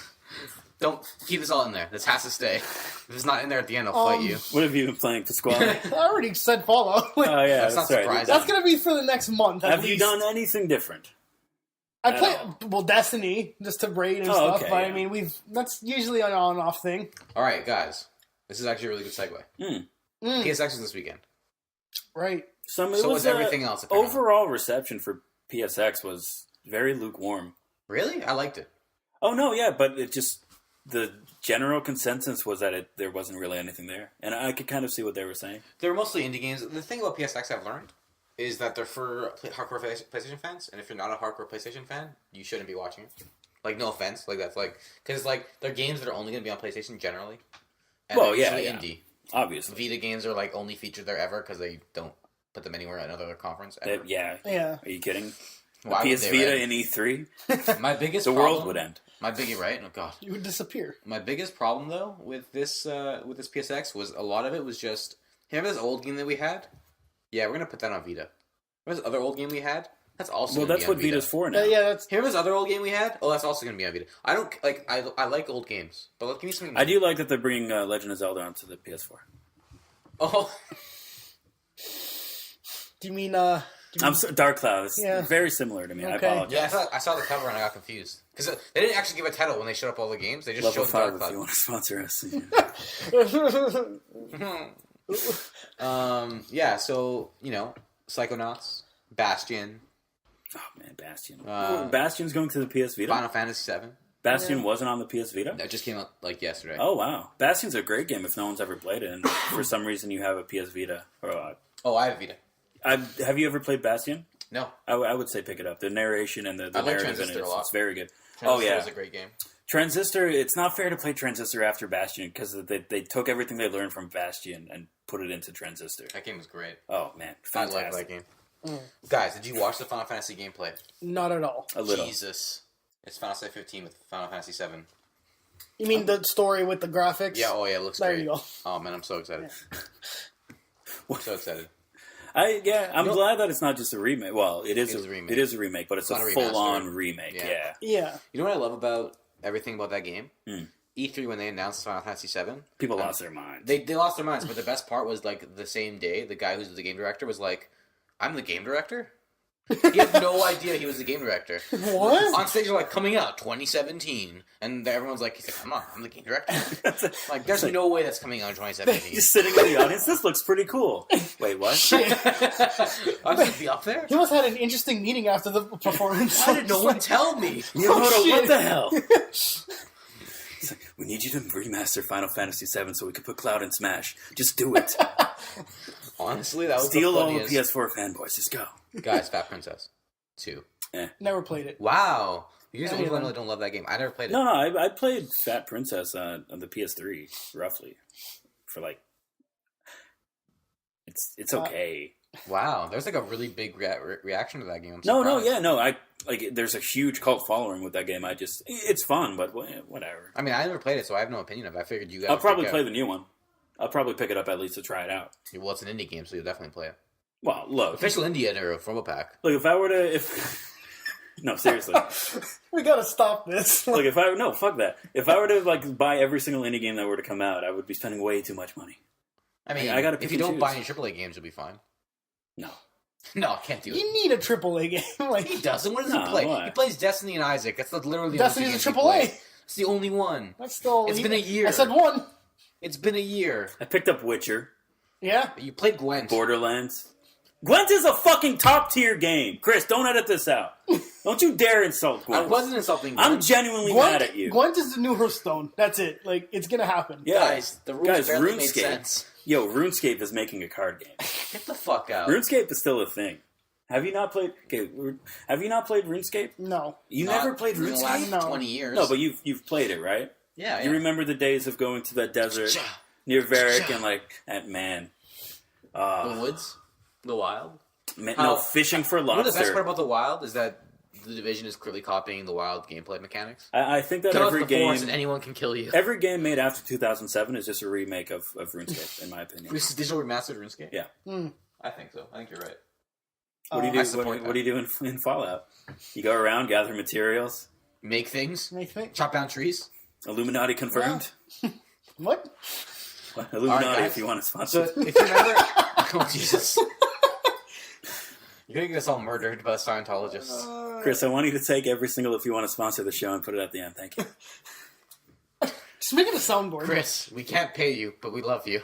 don't keep this all in there. This has to stay. If it's not in there at the end, I'll fight you. What have you been playing, Pasquale? I already said Fallout. Oh, yeah. That's not right. surprising. That's going to be for the next month. Have you done anything different? I play Destiny just to raid and stuff, okay, but yeah. I mean that's usually an on and off thing. All right, guys. This is actually a really good segue. PSX is this weekend. Right. So was everything else. Apparently. Overall reception for PSX was very lukewarm. Really? I liked it. Oh, no, yeah, but it just... The general consensus was that there wasn't really anything there. And I could kind of see what they were saying. They're mostly indie games. The thing about PSX I've learned is that they're for hardcore PlayStation fans, and if you're not a hardcore PlayStation fan, you shouldn't be watching it. Like, no offense. Like, that's like... Because, like, they're games that are only going to be on PlayStation generally. And Well, they're yeah. indie. Obviously. Vita games are, like, only featured there ever because they don't put them anywhere at another conference ever. Yeah. Yeah. Are you kidding? Why PS would they, Vita right? in E3? My biggest The problem, world would end. My biggie, right? Oh, God. You would disappear. My biggest problem, though, with this PSX was a lot of it was just... Remember this old game that we had? Yeah, we're going to put that on Vita. Remember this other old game we had? That's also Well, gonna that's be on what Vita. Vita's for now. Yeah, that's... Remember this other old game we had? Oh, that's also going to be on Vita. I don't... Like, I like old games. But give me something... I do like that they're bringing Legend of Zelda onto the PS4. Oh... Do you mean, Dark Cloud. It's Yeah. very similar to me. I Okay. apologize. Yeah, I saw the cover and I got confused. Because they didn't actually give a title when they showed up all the games. They just Level showed 5 Dark if Cloud. you want to sponsor us. Yeah, so, you know, Psychonauts, Bastion, Oh, man, Bastion. Bastion's going to the PS Vita? Final Fantasy VII. Bastion wasn't on the PS Vita? That just came out, like, yesterday. Oh, wow. Bastion's a great game if no one's ever played it, and for some reason you have a PS Vita. Oh, I have Vita. Have you ever played Bastion? No. I would say pick it up. The narration and the I like narrative in Transistor it, a lot. it's very good. Transistor yeah. was a great game. Transistor, it's not fair to play Transistor after Bastion, because they took everything they learned from Bastion and put it into Transistor. That game was great. Oh, man. I Fantastic. like that game. Guys, did you watch the Final Fantasy gameplay? not at all. A little. Jesus. It's Final Fantasy 15 with Final Fantasy 7. You mean the story with the graphics? Yeah, oh yeah, it looks There great. you go. Oh man, I'm so excited. I'm so excited. I'm glad that it's not just a remake. Well, it is a remake. It is a remake, but it's Not a a full-on remaster. remake. Yeah. Yeah. Yeah. You know what I love about everything about that game? E3 when they announced Final Fantasy 7, People lost their minds. they lost their minds. But the best part was like the same day, the guy who's the game director was like, "I'm the game director." He had no idea he was the game director. What? On stage, they're like, "Coming out 2017," and everyone's like, "He's like, come on, I'm the game director." Like, there's no way that's coming out in 2017. Just sitting in the audience, this looks pretty cool. Wait, what? I'm gonna be up there. He must have had an interesting meeting after the performance. Why did no one tell me? Miyamoto, shit. what the hell? It's like, we need you to remaster Final Fantasy VII so we can put Cloud in Smash. Just do it. Honestly, that was Steal the all the funniest. PS4 fanboys. Just go. Guys, Fat Princess 2. Never played it. Wow. You guys Yeah, only yeah. don't love that game. I never played it. No, I played Fat Princess on the PS3, roughly. For like... It's okay. Wow. There's like a really big reaction to that game. I'm No, surprised. there's a huge cult following with that game. It's fun, but whatever. I mean, I never played it, so I have no opinion of it. I figured you guys I'll would probably pick play out- the new one. I'll probably pick it up at least to try it out. Well, it's an indie game, so you'll definitely play it. Well, look, Official indie editor of RumblePac. look, if I were to, no, seriously, We gotta stop this. fuck that. If I were to like buy every single indie game that were to come out, I would be spending way too much money. I mean, I gotta pick if you and don't choose. buy any AAA games, you'll be fine. No, No, I can't do it. You need a AAA game. Like He doesn't. What does No, he play? why? He plays Destiny and Isaac. That's literally the only Destiny's two a games he AAA. plays. It's the only one. That's still. It's been a year. I said one. It's been a year. I picked up Witcher, Yeah. You played Gwent. Borderlands. Gwent is a fucking top tier game. Chris, don't edit this out. Don't you dare insult Gwent. I wasn't insulting I'm Gwent. genuinely mad at you. Gwent is the new Hearthstone. That's it. Like it's gonna happen. Yeah. Guys, the rules barely made RuneScape. sense. Yo, RuneScape is making a card game. Get the fuck out. RuneScape is still a thing. Have you not played? Okay, have you not played RuneScape? No. You Not never played in the last RuneScape? No. 20 years. No, but you've played it, right? yeah. You remember the days of going to that desert near Varric and the woods, the wild. no, fishing for You know the best part lobster. about the wild is that the Division is clearly copying the wild gameplay mechanics. I think that Kill every us the forest game, and anyone can kill you. every game made after 2007 is just a remake of RuneScape, in my opinion. This is digital remastered RuneScape. Yeah. I think so. I think you're right. What do you I do? support What do you do in Fallout? You go around, gather materials. Make things. Make things. Chop down trees. Illuminati confirmed. What? Illuminati, All right, if you want to sponsor. So if you remember, oh Jesus, you're gonna get us all murdered by Scientologists. Chris, I want you to take every single if you want to sponsor the show and put it at the end. Thank you. Just make it a soundboard. Chris, we can't pay you, but we love you.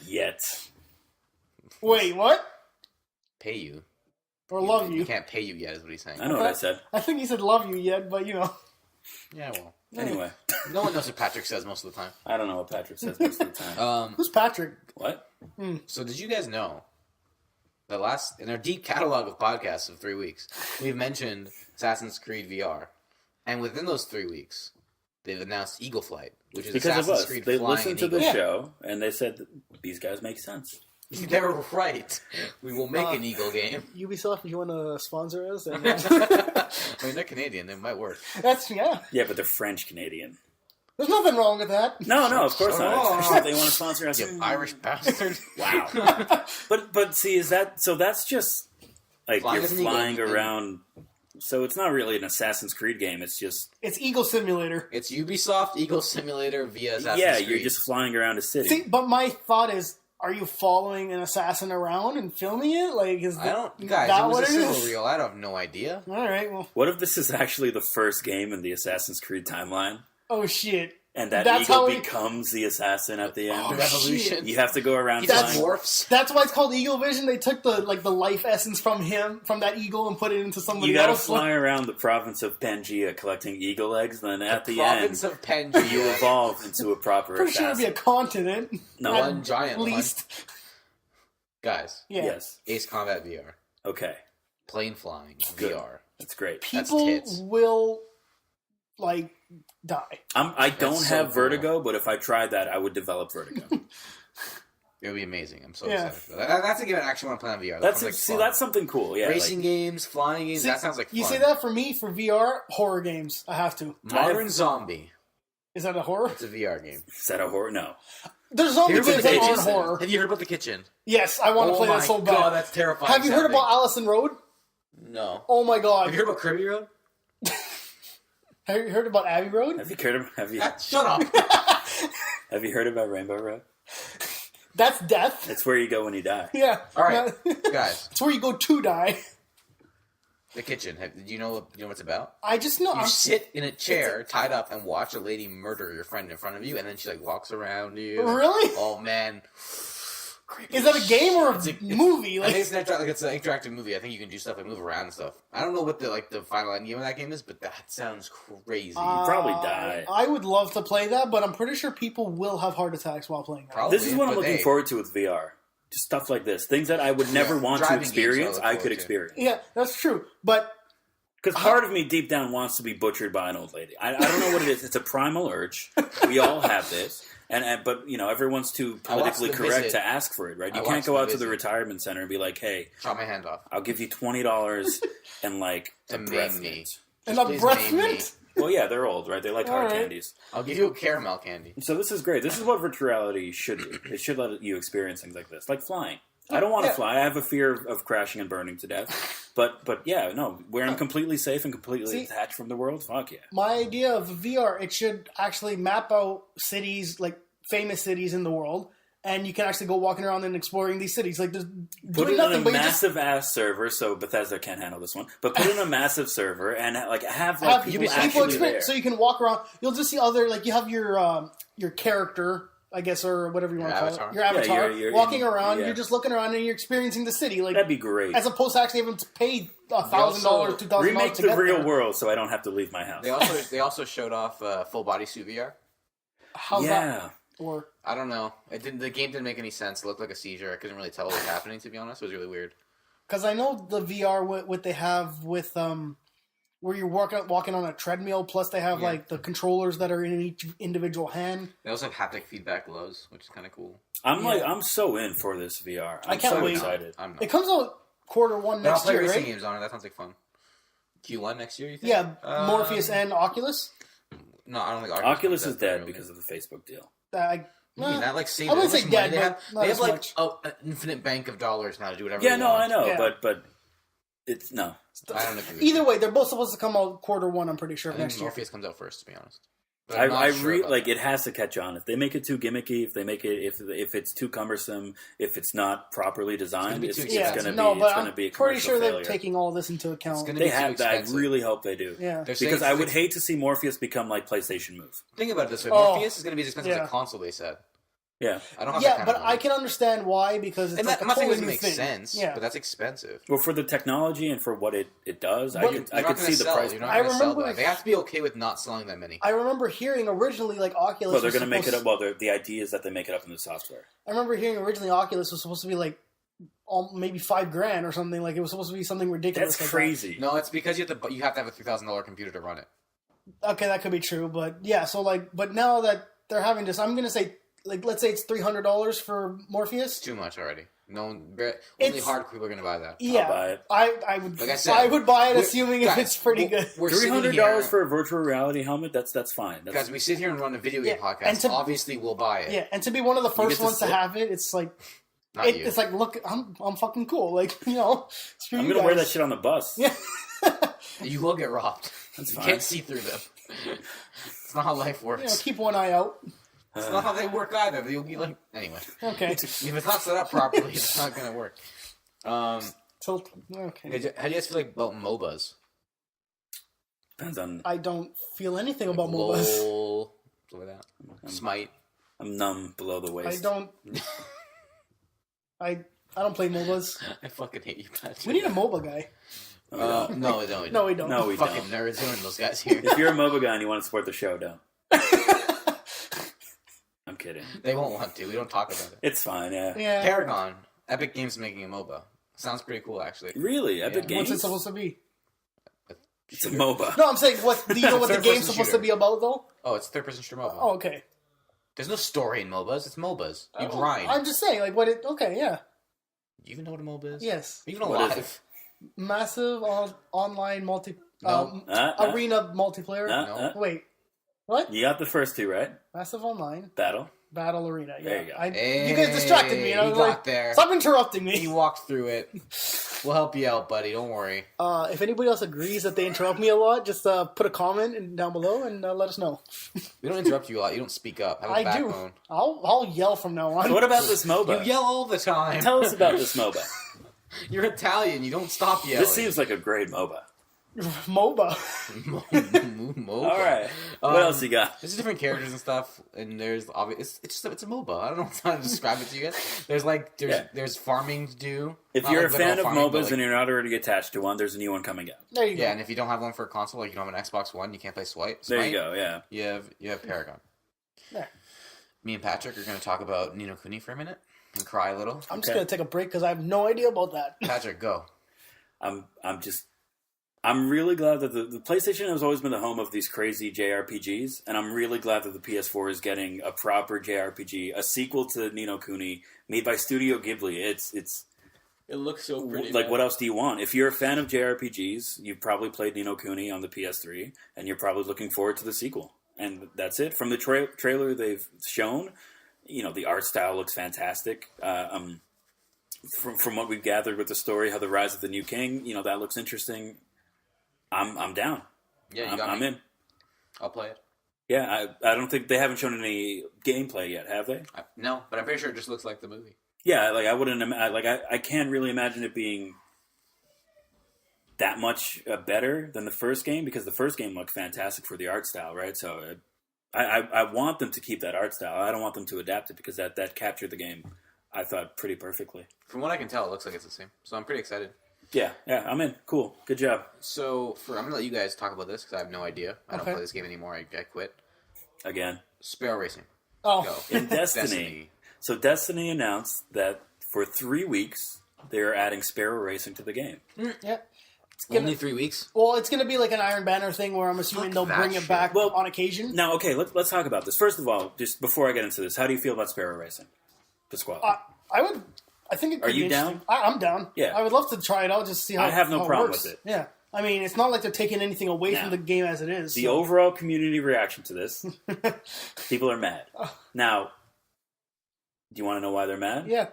Yet. Wait, what? Pay you. Or love We you? can't pay you yet, is what he's saying. I know what I said. I think he said love you yet, but you know. Yeah, well, Anyway, no one knows what Patrick says most of the time. I don't know what Patrick says most of the time. Who's Patrick? What? So did you guys know that in our deep catalog of podcasts of 3 weeks, we've mentioned Assassin's Creed VR, and within those 3 weeks, they've announced Eagle Flight, which is Because of Assassin's us. Creed They flying listened an to the eagle. show and they said these guys make sense. They were right. We will make an Eagle game. Ubisoft, if you want to sponsor us. And, I mean, they're Canadian. It might work. that's, yeah. Yeah, but they're French Canadian. There's nothing wrong with that. No, of course not. Oh. Especially if they want to sponsor us. You Irish bastard. Wow. But see, is that so? That's just like Flying you're as an eagle. flying around. So it's not really an Assassin's Creed game. It's just It's Eagle Simulator. It's Ubisoft Eagle Simulator via Assassin's Creed. you're just flying around a city. See, but my thought is, are you following an assassin around and filming it? Like, is I don't... that Guys, it what was it a civil is? reel. I have no idea. All right, well, What if this is actually the first game in the Assassin's Creed timeline, oh shit. and that That's how eagle we- becomes the assassin at the end? Oh, Revolution. You have to go around He That's- just flying. morphs. That's why it's called Eagle Vision. They took the life essence from that eagle, and put it into somebody You gotta else. fly around the province of Pangaea collecting eagle eggs, then at the Province end, of Pangaea. you evolve into a proper Pretty sure it'd be assassin. a continent. No. At One giant one. least. Guys, Yeah. Yes. Ace Combat VR. Okay. Plane flying Good. VR. That's great. People tits. will die. I don't so have cool. vertigo, but if I tried that, I would develop vertigo. It would be amazing. I'm so Yeah. excited for that. That's a game I actually want to play on VR. That That's sounds like see, fun. that's something cool. Yeah, Racing like, games, flying games. See, that sounds like fun. You say that for me for VR horror games. I have to. Modern Zombie. Is that a horror? It's a VR game. is that a horror? No. There's zombie Here's games the that aren't kitchen. horror. Have you heard about the kitchen? Yes, I want to play my that so bad. God, that's terrifying. Have you heard sounding. about Allison Road? No. Oh my god. Have you heard about Kirby Road? Have you heard about Abbey Road? Have you heard of, Shut up. have you heard about Rainbow Road? That's death. It's where you go when you die. Yeah. All right, guys. It's where you go to die. The kitchen. Do you know what it's about? I just know. You sit in a chair, tied up, and watch a lady murder your friend in front of you, and then she walks around you. Really? Oh man. Creepy Is that a game or a It's- movie? I Like, think it's an interactive movie. I think you can do stuff like move around and stuff. I don't know what the final end game of that game is, but that sounds crazy. probably die. I would love to play that, but I'm pretty sure people will have heart attacks while playing that. Probably. This is what I'm but looking hey, forward to with VR. Just stuff like this. Things that I would never want to Driving games experience, I I look could forward to. experience. Yeah, that's true. But Because part of me deep down wants to be butchered by an old lady. I don't know what it is. It's a primal urge. We all have this. But everyone's too politically The correct Visit. to ask for it, right? You I can't watched go The out to the Visit. retirement center and be like, "Hey, chop my hand off. I'll give you $20 and To a maim breath me. mint." an Just please maim me. breath. Well, yeah, they're old, right? They like hard All right. candies. I'll give you a caramel candy. So this is great. This is what virtual reality should do. It should let you experience things like this, like flying. I don't want to Yeah. fly. I have a fear of crashing and burning to death. But yeah, no, where I'm completely safe and completely See- detached from the world, fuck yeah. My idea of VR, it should actually map out cities, like famous cities in the world, and you can actually go walking around and exploring these cities. Like, there's Put doing it nothing, in a but you just massive ass server, so Bethesda can't handle this one. But put it in a massive server and have have people people actually there. experience. So you can walk around. You'll just see other, like, you have your character, I guess, or whatever you want to call avatar. it. Your avatar. you're walking in- around, yeah. you're just looking around and you're experiencing the city. Like, That'd be great. as opposed to actually having to pay $1,000, also $2,000 Remake to the get real there. world so I don't have to leave my house. They also showed off full body suit VR. How's yeah. that work? I don't know. The game didn't make any sense. It looked like a seizure. I couldn't really tell what was happening, to be honest. It was really weird. Because I know the VR what they have with where you're walking on a treadmill. Plus, they have like the controllers that are in each individual hand. They also have haptic feedback glows, which is kind of cool. I'm so in for this VR. I can't wait. Excited. I'm not. It comes out Q1 next I'll play year, racing right? games on it. That sounds like fun. Q1 next year, you think? Yeah, Morpheus and Oculus. No, I don't think Oculus is dead because of the Facebook deal. You mean that like save I wouldn't how say much dead, money but not they as have like much. an infinite bank of dollars now to do whatever Yeah, they no, want. I know, Yeah. but it's no. I don't agree with Either you. way, they're both supposed to come out Q1. I'm pretty sure I of think next year. Morpheus comes out first, to be honest. But I'm I not sure about like that. it has to catch on. If they make it too gimmicky, if they make it if it's too cumbersome, if it's not properly designed, be it's too going Yeah, expensive. to no, be but it's going to I'm be a pretty commercial sure they're failure. taking all this into account. It's gonna They be too have that. I expensive. really hope they do. Yeah. They're saying Because I it's would like- hate to see Morpheus become like PlayStation Move. Think about it this way: Oh, Morpheus is going to be as expensive as yeah. a console. They said. Yeah. I don't have that Yeah, kind but of I money. can understand why because it's And like that, a I'm not saying it totally doesn't new make thing. sense, Yeah. but that's expensive. Well, for the technology and for what it does, But I You're could not see gonna the sell. price. You're not I going to sell remember- that. They have to be okay with not selling that many. I remember hearing originally like Oculus. Well, they're was going to make it supposed- up. Well, the idea is that they make it up in the software. I remember hearing originally Oculus was supposed to be like maybe $5,000 or something. Like it was supposed to be something ridiculous. That's like crazy. No, it's because you have to have a $3,000 computer to run it. that. Okay, that could be true, but yeah. So like, but now that they're having this, I'm gonna say like let's say it's $300 for Morpheus. It's too much already. No, only It's- hard people are going to buy that. Yeah, I'll buy it. I would. Like I said, I would buy it, we- assuming if guys, it's pretty we're- good. We're $300 sitting here, for a virtual reality helmet. That's fine. That's, guys. We sit here and run a video game Yeah, podcast. and to- Obviously, we'll buy it. Yeah, and to be one of the first get to ones to sit. have it, it's like Not you. it's like look, I'm fucking cool. Like screw I'm you going to wear that guys. shit on the bus. Yeah. You will get robbed. That's You fine. can't see through them. It's not how life works. Keep one eye out. It's not how they work either. You'll be like, anyway. Okay. If it's not set up properly, it's not going to work. Tilt. Okay. How do you guys feel like about MOBAs? Depends on. I don't feel anything about MOBAs. LOL, stuff like that. Smite. I'm numb below the waist. I don't. I don't play MOBAs. I fucking hate you, Patrick. We need a MOBA guy. No, No, we don't. No, we Fucking don't. nerds. Who are those guys here? If you're a MOBA guy and you want to support the show, don't. I'm kidding. They won't want to. We don't talk about it. It's fine, yeah. Yeah. Paragon. Epic Games making a MOBA. Sounds pretty cool, actually. Really? Epic Yeah. What's Games? it supposed to be? It's a MOBA. No, I'm saying what. Do you know what the Third-person game's supposed shooter. to be about though? Oh, it's third-person shooter MOBA. Oh, okay. There's no story in MOBAs. It's MOBAs. You grind. I'm just saying, like, what it. Okay, yeah, You even know what a MOBA is? yes. Even What is alive. Massive online No. arena multiplayer. No. Wait, what? You got the first two, right? Massive online Battle. battle arena. Yeah. There you go. Hey, you guys distracted me. And I he was got like, there. stop interrupting He me. walked through it. We'll help you out, buddy. Don't worry. If anybody else agrees that they interrupt me a lot, just put a comment down below and let us know. We don't interrupt you a lot. You don't speak up. Have a I backbone. do. I'll yell from now on. So what about this MOBA? You yell all the time. Tell us about this MOBA. You're Italian. You don't stop yelling. This seems like a great MOBA. MOBA. MOBA. All right. What else you got? There's different characters and stuff, and there's obvious. It's a MOBA. I don't know how to describe it to you guys. There's farming to do. If Not you're like a fan literal of farming, but MOBAs like- and you're not already attached to one, there's a new one coming out. There you go. yeah, and if you don't have one for a console, like you don't have an Xbox One, you can't play Smite. There you go, yeah. You have Paragon. Yeah. Me and Patrick are going to talk about Ni no Kuni for a minute and cry a little. I'm just Okay. gonna take a break because I have no idea about that. Patrick, go. I'm really glad that the PlayStation has always been the home of these crazy JRPGs, and I'm really glad that the PS4 is getting a proper JRPG, a sequel to Ni no Kuni, made by Studio Ghibli. It's It looks so like, what else do you want? If you're a fan of JRPGs, you've probably played Ni no Kuni on the PS3, and you're probably looking forward to the sequel. And that's it. From the trailer they've shown, the art style looks fantastic. From what we've gathered with the story, how the rise of the new king, that looks interesting. I'm down. Yeah, you got I'm me. in. I'll play it. Yeah, I don't think they haven't shown any gameplay yet, have they? No, but I'm pretty sure it just looks like the movie. Yeah, like I wouldn't. I can't really imagine it being that much better than the first game, because the first game looked fantastic for the art style, right? So I want them to keep that art style. I don't want them to adapt it, because that captured the game, I thought, pretty perfectly. From what I can tell, it looks like it's the same. So I'm pretty excited. Yeah, I'm in. Cool, good job. So I'm gonna let you guys talk about this because I have no idea. I don't Okay. play this game anymore. I quit. Again, Sparrow Racing. Oh, Go. in Destiny. So Destiny announced that for 3 weeks they're adding Sparrow Racing to the game. Yeah. Only 3 weeks. Well, it's going to be like an Iron Banner thing where I'm assuming they'll bring it back on occasion. Now, okay, let's talk about this. First of all, just before I get into this, how do you feel about Sparrow Racing, Pasquale? I think it could Are you be down? I'm down. Yeah. I would love to try it out, just see how I have no how it problem works. with it. Yeah. I mean, it's not like they're taking anything away Now, from the game as it is. The overall community reaction to this, people are mad. Now, do you want to know why they're mad? Yeah.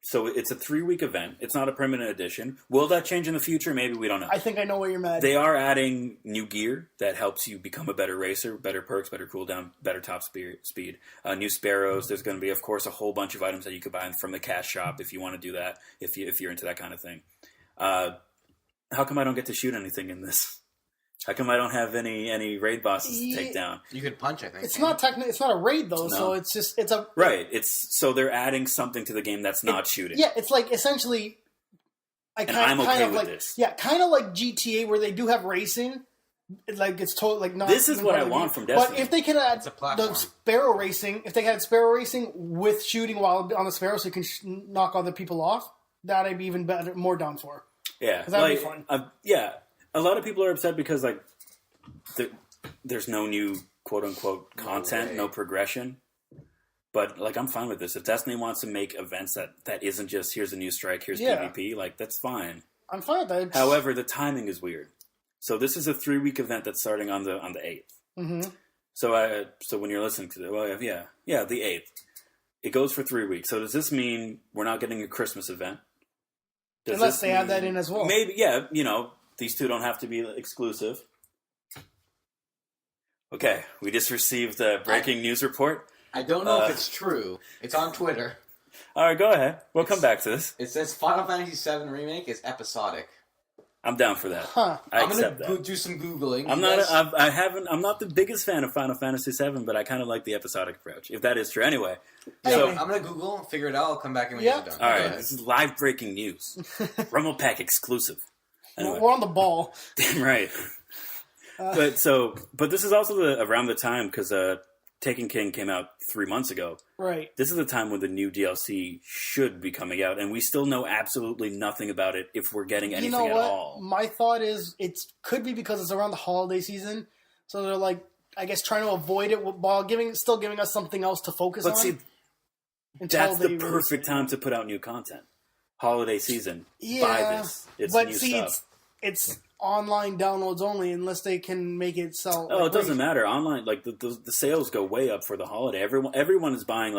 So it's a 3-week event. It's not a permanent edition. Will that change in the future? Maybe, we don't know. I think I know why you're mad. They are adding new gear that helps you become a better racer, better perks, better cooldown, better top speed. New Sparrows. There's going to be, of course, a whole bunch of items that you could buy from the cash shop if you want to do that, if you're into that kind of thing. How come I don't get to shoot anything in this? How come I don't have any raid bosses to take down? You could punch, I think. It's not it's not a raid though, so it's just right. So they're adding something to the game that's not shooting. Yeah, it's like essentially. I'm okay with this. Yeah, kind of like GTA where they do have racing. Like it's totally like not. This is what I want from Destiny. But if they could add the Sparrow Racing, if they had Sparrow Racing with shooting while on the Sparrow, so you can knock other people off, that I'd be even better, more down for. Yeah, that'd be fun. Yeah, a lot of people are upset because like there's no new quote unquote content, no progression. But like I'm fine with this. If Destiny wants to make events that isn't just here's a new strike, here's PvP, like that's fine. I'm fine with that. However, the timing is weird. So this is a 3-week event that's starting on the 8th. Mm-hmm. So when you're listening to it, the 8th. It goes for 3 weeks. So does this mean we're not getting a Christmas event? Unless they add that in as well. Maybe, these two don't have to be exclusive. Okay, we just received a breaking news report. I don't know if it's true. It's on Twitter. All right, go ahead. We'll come back to this. It says Final Fantasy VII Remake is episodic. I'm down for that. Huh. I accept that. I'm gonna do some googling. I'm not the biggest fan of Final Fantasy VII, but I kind of like the episodic approach. If that is true, anyway. So I'm gonna Google, figure it out. I'll come back and when you're done. All right, this is live breaking news. RumblePac exclusive. Anyway. We're on the ball. Damn right. But this is also around the time because Taken King came out 3 months ago. Right. This is the time when the new DLC should be coming out, and we still know absolutely nothing about it if we're getting anything at all. My thought is it could be because it's around the holiday season, so they're like, I guess, trying to avoid it while still giving us something else to focus on. But see, that's the perfect time to put out new content. Holiday season. Yeah, buy this. It's new stuff. It's online downloads only unless they can make it sell. Oh, it doesn't matter. Online, like the sales go way up for the holiday. Everyone is buying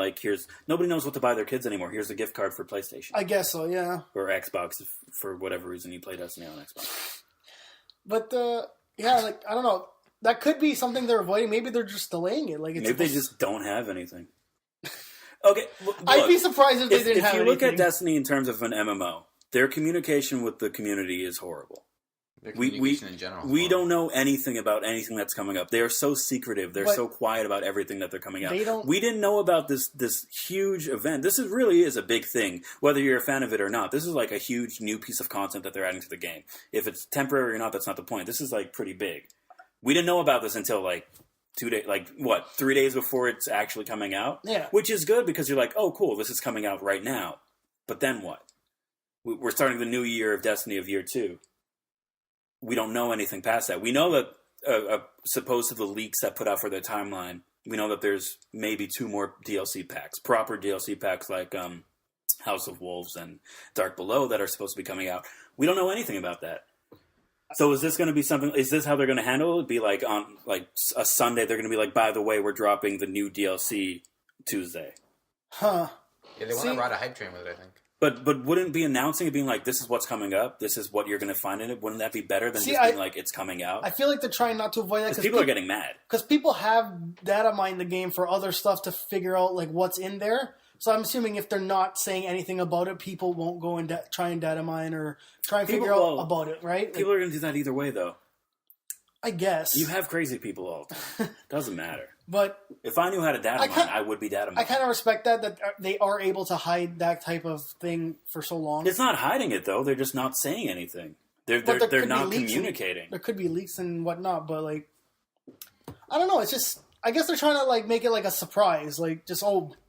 nobody knows what to buy their kids anymore. Here's a gift card for PlayStation. I guess so, yeah. Or Xbox for whatever reason you play Destiny on Xbox. But I don't know. That could be something they're avoiding. Maybe they're just delaying it. Maybe they just don't have anything. Okay, look, I'd be surprised if they didn't have anything. If you look at Destiny in terms of an MMO, their communication with the community is horrible. We don't know anything about anything that's coming up. They are so secretive. They're so quiet about everything that they're coming out. We didn't know about this huge event. This really is a big thing, whether you're a fan of it or not. This is like a huge new piece of content that they're adding to the game. If it's temporary or not, that's not the point. This is pretty big. We didn't know about this until 2 days, 3 days before it's actually coming out. Yeah. Which is good because you're like, oh, cool, this is coming out right now. But then what? We're starting the new year of Destiny of year 2. We don't know anything past that. We know that, supposed to the leaks that put out for their timeline, we know that there's maybe 2 more DLC packs, proper DLC packs like House of Wolves and Dark Below that are supposed to be coming out. We don't know anything about that. So is this going to be something? Is this how they're going to handle it? Be on a Sunday? They're going to be by the way, we're dropping the new DLC Tuesday. Huh? Yeah, they want to ride a hype train with it, I think. But wouldn't it be announcing it being this is what's coming up, this is what you're going to find in it? Wouldn't that be better than just being it's coming out? I feel like they're trying not to avoid that because people are getting mad. Because people have data mine the game for other stuff to figure out what's in there. So I'm assuming if they're not saying anything about it, people won't go and try and data mine or try and figure out about it, right? People are going to do that either way, though. I guess. You have crazy people all the time. Doesn't matter. But if I knew how to data mine, I would be data mining. I kind of respect that they are able to hide that type of thing for so long. It's not hiding it, though. They're just not saying anything. They're not communicating. There could be leaks and whatnot, but I don't know. It's just I guess they're trying to make it a surprise,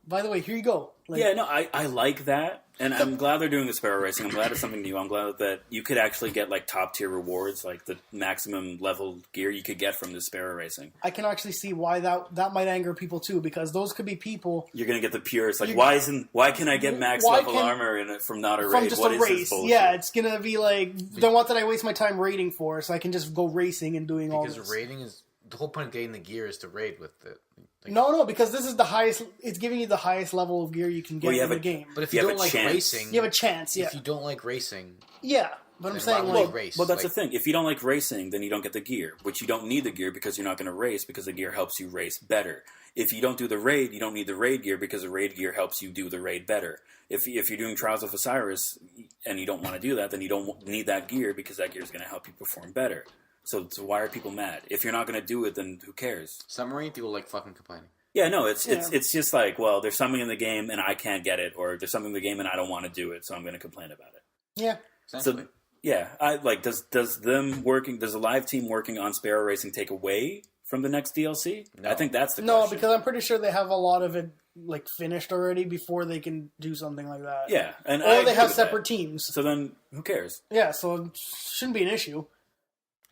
by the way, here you go. Like, yeah, no, I like that, and I'm glad they're doing the sparrow racing. I'm glad it's something new. I'm glad that you could actually get like top tier rewards, like the maximum level gear you could get from the sparrow racing. I can actually see why that might anger people too, because those could be people. You're gonna get the purists. Like, why can I get max level armor from not a raid? From just what a is race? this bullshit? Yeah, it's gonna be like, then what did I waste my time raiding for? So I can just go racing and doing all this. Because raiding is the whole point of getting the gear is to raid with it. Like, No, because this is the highest. It's giving you the highest level of gear you can get in the game. But if you don't like racing, you have a chance. Yeah. If you don't like racing, yeah. But I'm saying, why would like, you race? Well, that's the thing. If you don't like racing, then you don't get the gear, which you don't need the gear because you're not going to race because the gear helps you race better. If you don't do the raid, you don't need the raid gear because the raid gear helps you do the raid better. If you're doing Trials of Osiris and you don't want to do that, then you don't need that gear because that gear is going to help you perform better. So why are people mad? If you're not going to do it, then who cares? Summary, people like fucking complaining. Yeah, no, it's just like, well, there's something in the game and I can't get it, or there's something in the game and I don't want to do it, so I'm going to complain about it. Yeah. So, yeah, I like does the live team working on Sparrow Racing take away from the next DLC? No. I think that's the No, question. because I'm pretty sure they have a lot of it like finished already before they can do something like that. Yeah, and or they have separate teams. So then, who cares? Yeah, so it shouldn't be an issue.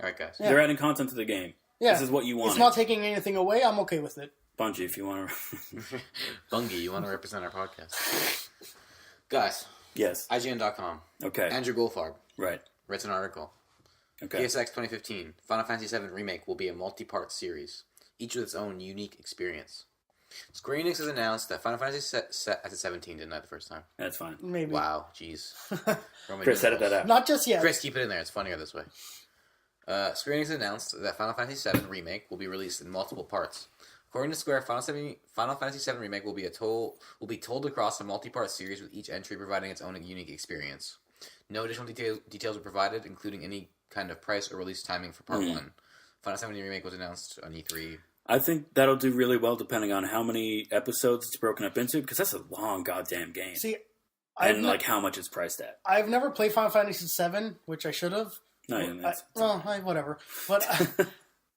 all right, guys. Yeah. They're adding content to the game. Yeah, this is what you want. It's not taking anything away. I'm okay with it. Bungie, if you want to. Bungie, you want to represent our podcast, guys? Yes. IGN.com. Okay. Andrew Goldfarb Right. writes an article. Okay. PSX 2015 Final Fantasy VII Remake will be a multi-part series, each with its own unique experience. Square Enix has announced that Final Fantasy I said 17, didn't I, the first time? That's fine. Maybe. Wow, jeez. Chris, edit that out. Not just yet. Chris, keep it in there. It's funnier this way. Square Enix announced that Final Fantasy VII Remake will be released in multiple parts. According to Square, Final Fantasy VII Remake will be told across a multi-part series with each entry providing its own unique experience. No additional details were provided, including any kind of price or release timing for Part 1. Final Fantasy VII Remake was announced on E3. I think that'll do really well depending on how many episodes it's broken up into, because that's a long goddamn game. See, like how much it's priced at. I've never played Final Fantasy VII, which I should have. No, whatever. But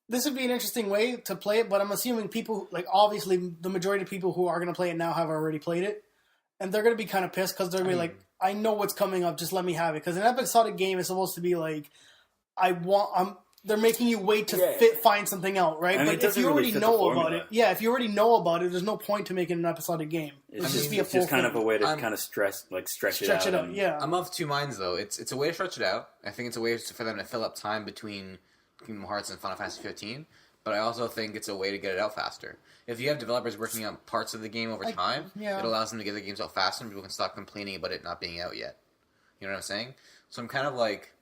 this would be an interesting way to play it, but I'm assuming people, like, obviously, the majority of people who are going to play it now have already played it. And they're going to be kind of pissed because they're going to be like, I know what's coming up, just let me have it. Because an episodic game is supposed to be like, they're making you wait to find something out, right? I mean, but if you already know about it, if you already know about it, there's no point to making an episodic game. It's just be a full just kind of a way to thing. kind of stretch it out. Stretch it out, yeah. I'm of two minds, though. It's a way to stretch it out. I think it's a way for them to fill up time between Kingdom Hearts and Final Fantasy 15. But I also think it's a way to get it out faster. If you have developers working on parts of the game over time, it allows them to get the games out faster and people can stop complaining about it not being out yet. You know what I'm saying? So I'm kind of like,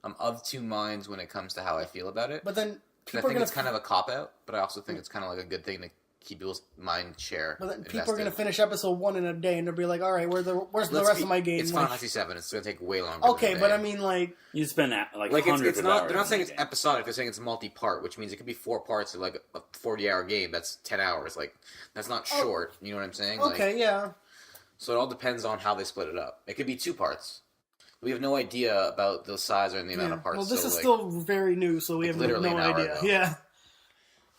I'm of two minds when it comes to how I feel about it. But then I think it's kind of a cop-out, but I also think it's kind of like a good thing to keep people's mind share. But then people are going to finish episode 1 in a day, and they'll be like, all right, where's the rest of my game? It's Final Fantasy 7. It's going to take way longer. Okay, but I mean, like... You spend hundreds of hours. They're not saying it's episodic. They're saying it's multi-part, which means it could be 4 parts of like a 40-hour game. That's 10 hours. Like, that's not short. You know what I'm saying? Okay, yeah. So it all depends on how they split it up. It could be 2 parts. We have no idea about the size or the amount of parts. Well, this is still very new, so we have no idea. Yeah.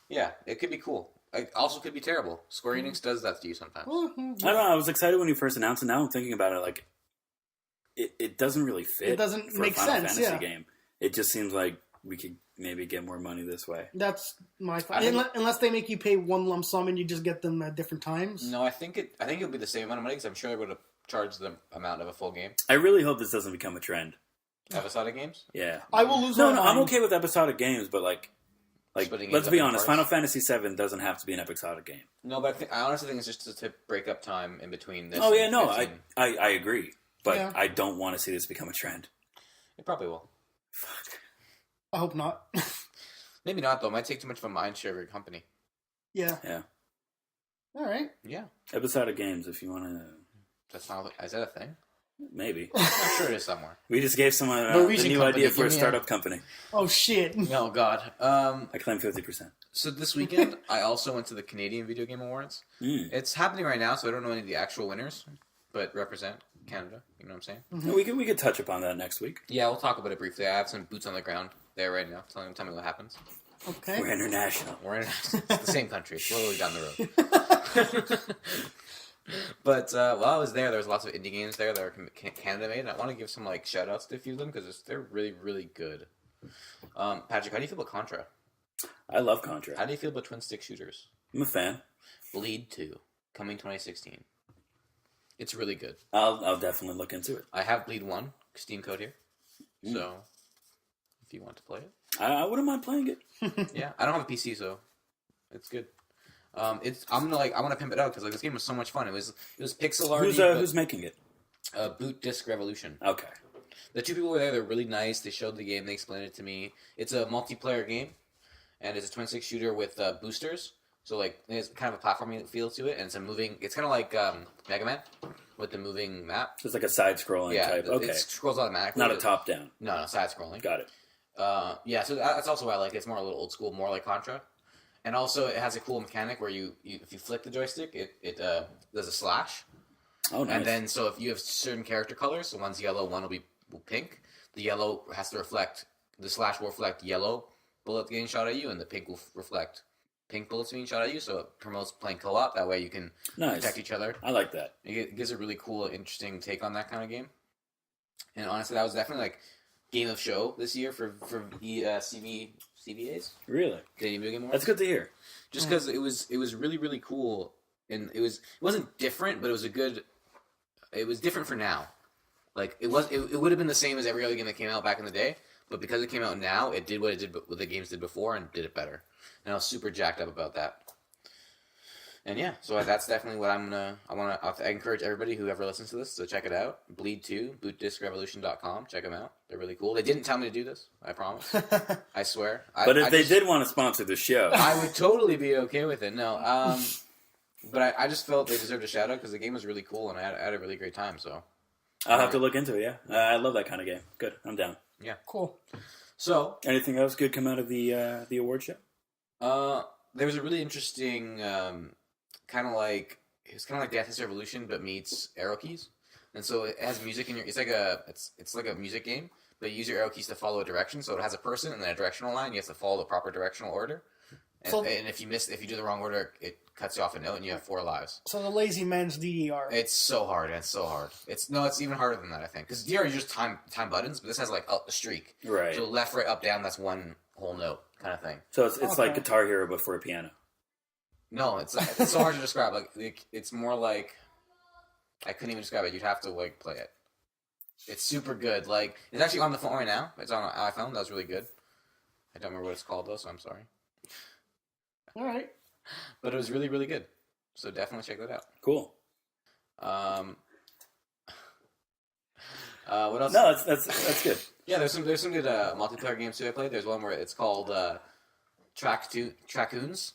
Yeah, it could be cool. It also could be terrible. Square Enix does that to you sometimes. I don't know. I was excited when you first announced it. Now I'm thinking about it. Like, it doesn't really fit. It doesn't for make a Final sense. Fantasy game. It just seems like we could maybe get more money this way. That's my unless they make you pay one lump sum and you just get them at different times. No, I think it'll be the same amount of money because I'm sure they're going to charge the amount of a full game. I really hope this doesn't become a trend. Episodic games? Yeah. I will lose. No, I'm okay with episodic games, but like let's be honest, parts. Final Fantasy VII doesn't have to be an episodic game. No, but I honestly think it's just to break up time in between this. Oh yeah, and no, 15. I agree, but I don't want to see this become a trend. It probably will. Fuck. I hope not. Maybe not though. It might take too much of a mind share of your company. Yeah. Yeah. All right. Yeah. Episodic games, if you want to. That's not. Is that a thing? Maybe. I'm sure it is somewhere. We just gave someone a new company, idea for a startup company. Oh shit. Oh god. I claim 50%. So this weekend, I also went to the Canadian Video Game Awards. It's happening right now, so I don't know any of the actual winners, but represent Canada. You know what I'm saying? Mm-hmm. We could touch upon that next week. Yeah, we'll talk about it briefly. I have some boots on the ground there right now. Tell me what happens. Okay. We're international. We're in it's the same country. It's literally down the road. But while I was there was lots of indie games there that are Canada made. And I want to give some like shout outs to a few of them because they're really, really good. Patrick, how do you feel about Contra? I love Contra. How do you feel about twin stick shooters? I'm a fan. Bleed 2, coming 2016. It's really good. I'll definitely look into it. I have Bleed 1 Steam code here, so if you want to play it, I wouldn't mind playing it. yeah. I don't have a PC, so it's good. I want to pimp it out because like this game was so much fun. It was pixel art. Who's making it? Boot Disc Revolution. Okay. The two people were there. They're really nice. They showed the game. They explained it to me. It's a multiplayer game, and it's a twin stick shooter with boosters. So like there's kind of a platforming feel to it, and it's a moving. It's kind of like Mega Man with the moving map. So it's like a side-scrolling type. Okay. It scrolls automatically. Not a top-down. No, side-scrolling. Got it. Yeah, so that's also why I like it. It's more a little old school, more like Contra. And also, it has a cool mechanic where you if you flick the joystick, it does a slash. Oh, nice. And then, so if you have certain character colors, so one's yellow, one will be pink. The yellow has to reflect, the slash will reflect yellow bullet getting shot at you, and the pink will reflect pink bullets being shot at you. So it promotes playing co-op. That way you can protect each other. I like that. It gives a really cool, interesting take on that kind of game. And honestly, that was definitely like game of show this year for CVAs. Really? Canadian Video Game Awards. That's good to hear. Just because it was really, really cool, and it wasn't different, but it was different for now. Like it would have been the same as every other game that came out back in the day, but because it came out now, it did what the games did before and did it better. And I was super jacked up about that. And yeah, so that's definitely what I encourage everybody who ever listens to this to check it out. Bleed 2, bootdiscrevolution.com. Check them out. They're really cool. They didn't tell me to do this. I promise. I swear. But if they did want to sponsor the show, I would totally be okay with it. No, but I just felt they deserved a shout out because the game was really cool and I had a really great time. So I'll have to look into it. Yeah, I love that kind of game. Good, I'm down. Yeah, cool. So anything else good come out of the award show? There was a really interesting. Kind of like Death is Revolution, but meets arrow keys, and so it has music in your. It's like a music game, but you use your arrow keys to follow a direction. So it has a person and then a directional line. You have to follow the proper directional order, and if you do the wrong order, it cuts you off a note, and you have 4 lives. So the lazy man's DDR. It's so hard. It's even harder than that. I think because DDR you just time buttons, but this has like a streak. Right. So left, right, up, down. That's one whole note kind of thing. So it's like Guitar Hero, but for a piano. No, it's so hard to describe. Like it's more like I couldn't even describe it. You'd have to like play it. It's super good. Like it's actually on the phone right now. It's on an iPhone. That was really good. I don't remember what it's called though, so I'm sorry. All right. But it was really, really good. So definitely check that out. Cool. What else? No, that's good. Yeah, there's some good multiplayer games too. I played. There's one where it's called Traccoons.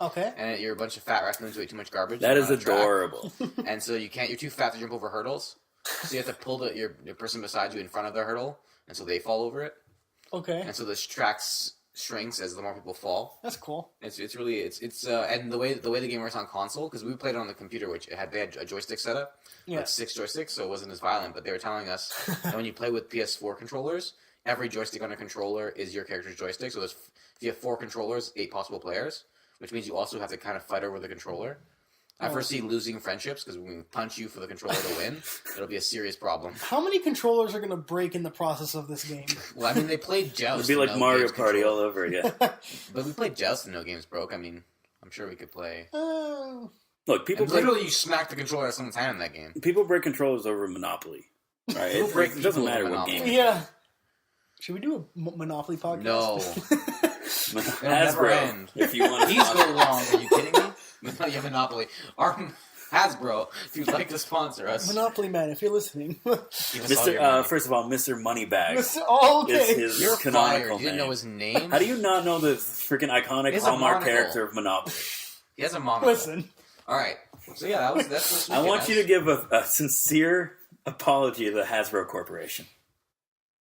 Okay. And you're a bunch of fat raccoons who eat too much garbage. That is adorable. And so you're too fat to jump over hurdles. So you have to pull your person beside you in front of the hurdle, and so they fall over it. Okay. And so this tracks shrinks as the more people fall. That's cool. It's really and the way the game works on console, because we played it on the computer, which they had a joystick setup, like 6 joysticks, so it wasn't as violent. But they were telling us that when you play with PS4 controllers, every joystick on a controller is your character's joystick. So if you have 4 controllers, 8 possible players, which means you also have to kind of fight over the controller. I foresee losing friendships because when we punch you for the controller to win, it'll be a serious problem. How many controllers are going to break in the process of this game? Well, I mean, they played Joust. It'd be like Mario Party all over again. But we played Joust and no games broke. I mean, I'm sure we could play. Look, literally you smack the controller out of someone's hand in that game. People break controllers over Monopoly. Right? It doesn't matter what game. Yeah. Should we do a Monopoly podcast? No. Hasbro, if you want to. These go long. Are you kidding me? Yeah, Monopoly. Hasbro, if you'd like to sponsor us. Monopoly Man, if you're listening. First of all, Mr. Moneybags is his You're canonical fired. You didn't know his name? How do you not know the freaking iconic Hallmark character of Monopoly? He has a monocle. Listen. All right. So yeah, that's I want you to give a sincere apology to the Hasbro Corporation.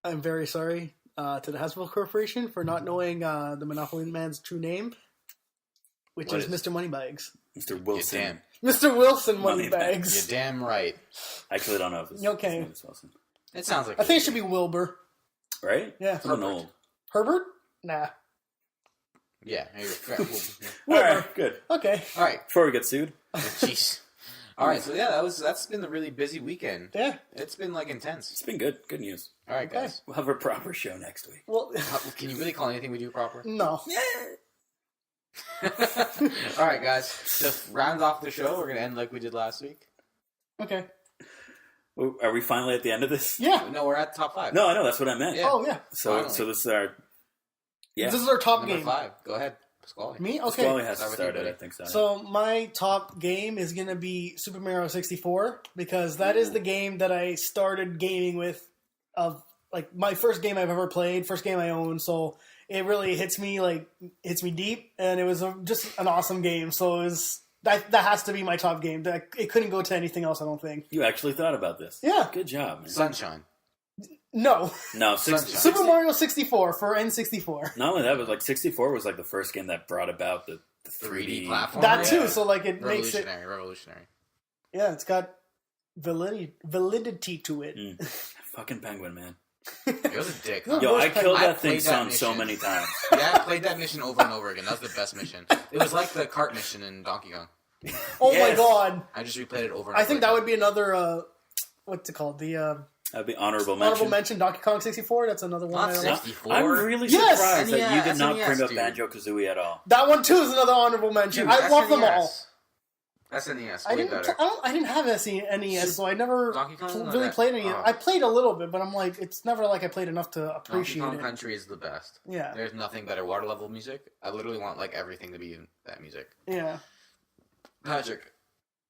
I'm very sorry to the Hasbro Corporation for not knowing the Monopoly Man's true name, which is Mr. Moneybags. Mr. Wilson. Mr. Wilson Moneybags. You're damn right. I actually don't know if it's okay. Wilson. It sounds like I think it should be Wilbur. Right? Yeah. I'm old. Herbert? Nah. Yeah. All right, good. Okay. All right. Before we get sued. Jeez. All right, so yeah, that's been a really busy weekend. Yeah. It's been like intense. It's been good. Good news. All right, guys. We'll have a proper show next week. Well, Can you really call anything we do proper? no. All right, guys. To round off the show, we're gonna end like we did last week. Okay. Are we finally at the end of this? Yeah. No, we're at top 5. No, I know. That's what I meant. Yeah. Oh, yeah. So Finally. this is our... Yeah. This is our top Number game. 5. Go ahead, Pasquale. Me? Okay. Squally has to Start with start you, it, I buddy. think so. So my top game is going to be Super Mario 64 because that is the game that I started gaming with of like my first game I've ever played, first game I owned. So it really hits me deep, and it was just an awesome game. So it was that has to be my top game. It couldn't go to anything else, I don't think. You actually thought about this. Yeah. Good job, man. Sunshine. No. No, Super Mario 64 for N64. Not only that, but like 64 was like the first game that brought about the 3D platform. That too, Yeah. so like it makes it Revolutionary. yeah, it's got validity to it. Fucking penguin, man. You're the dick. Yo, Huh? Yo, I killed I that thing played that so mission. many times. Yeah, I played that mission over and over again. That was the best mission. It was like the cart mission in Donkey Kong. Oh Yes. my god. I just replayed it over and over I think that again. would be another what's it called? The That'd be honorable honorable mention. mention Donkey Kong 64. That's another one. Not I don't No, know. 64. I'm really Yes! surprised that you did SNES, not bring up dude. Banjo-Kazooie at all. That one too is another honorable mention. I love them all. SNES, I way didn't. better. I didn't have NES, so I never Donkey Kong? really Okay. played any. Oh. I played a little bit, but I'm like, it's never like I played enough to Donkey appreciate Kong it. Country is the best. Yeah, There's nothing better. Water level music. I literally want like everything to be in that music. yeah. Patrick,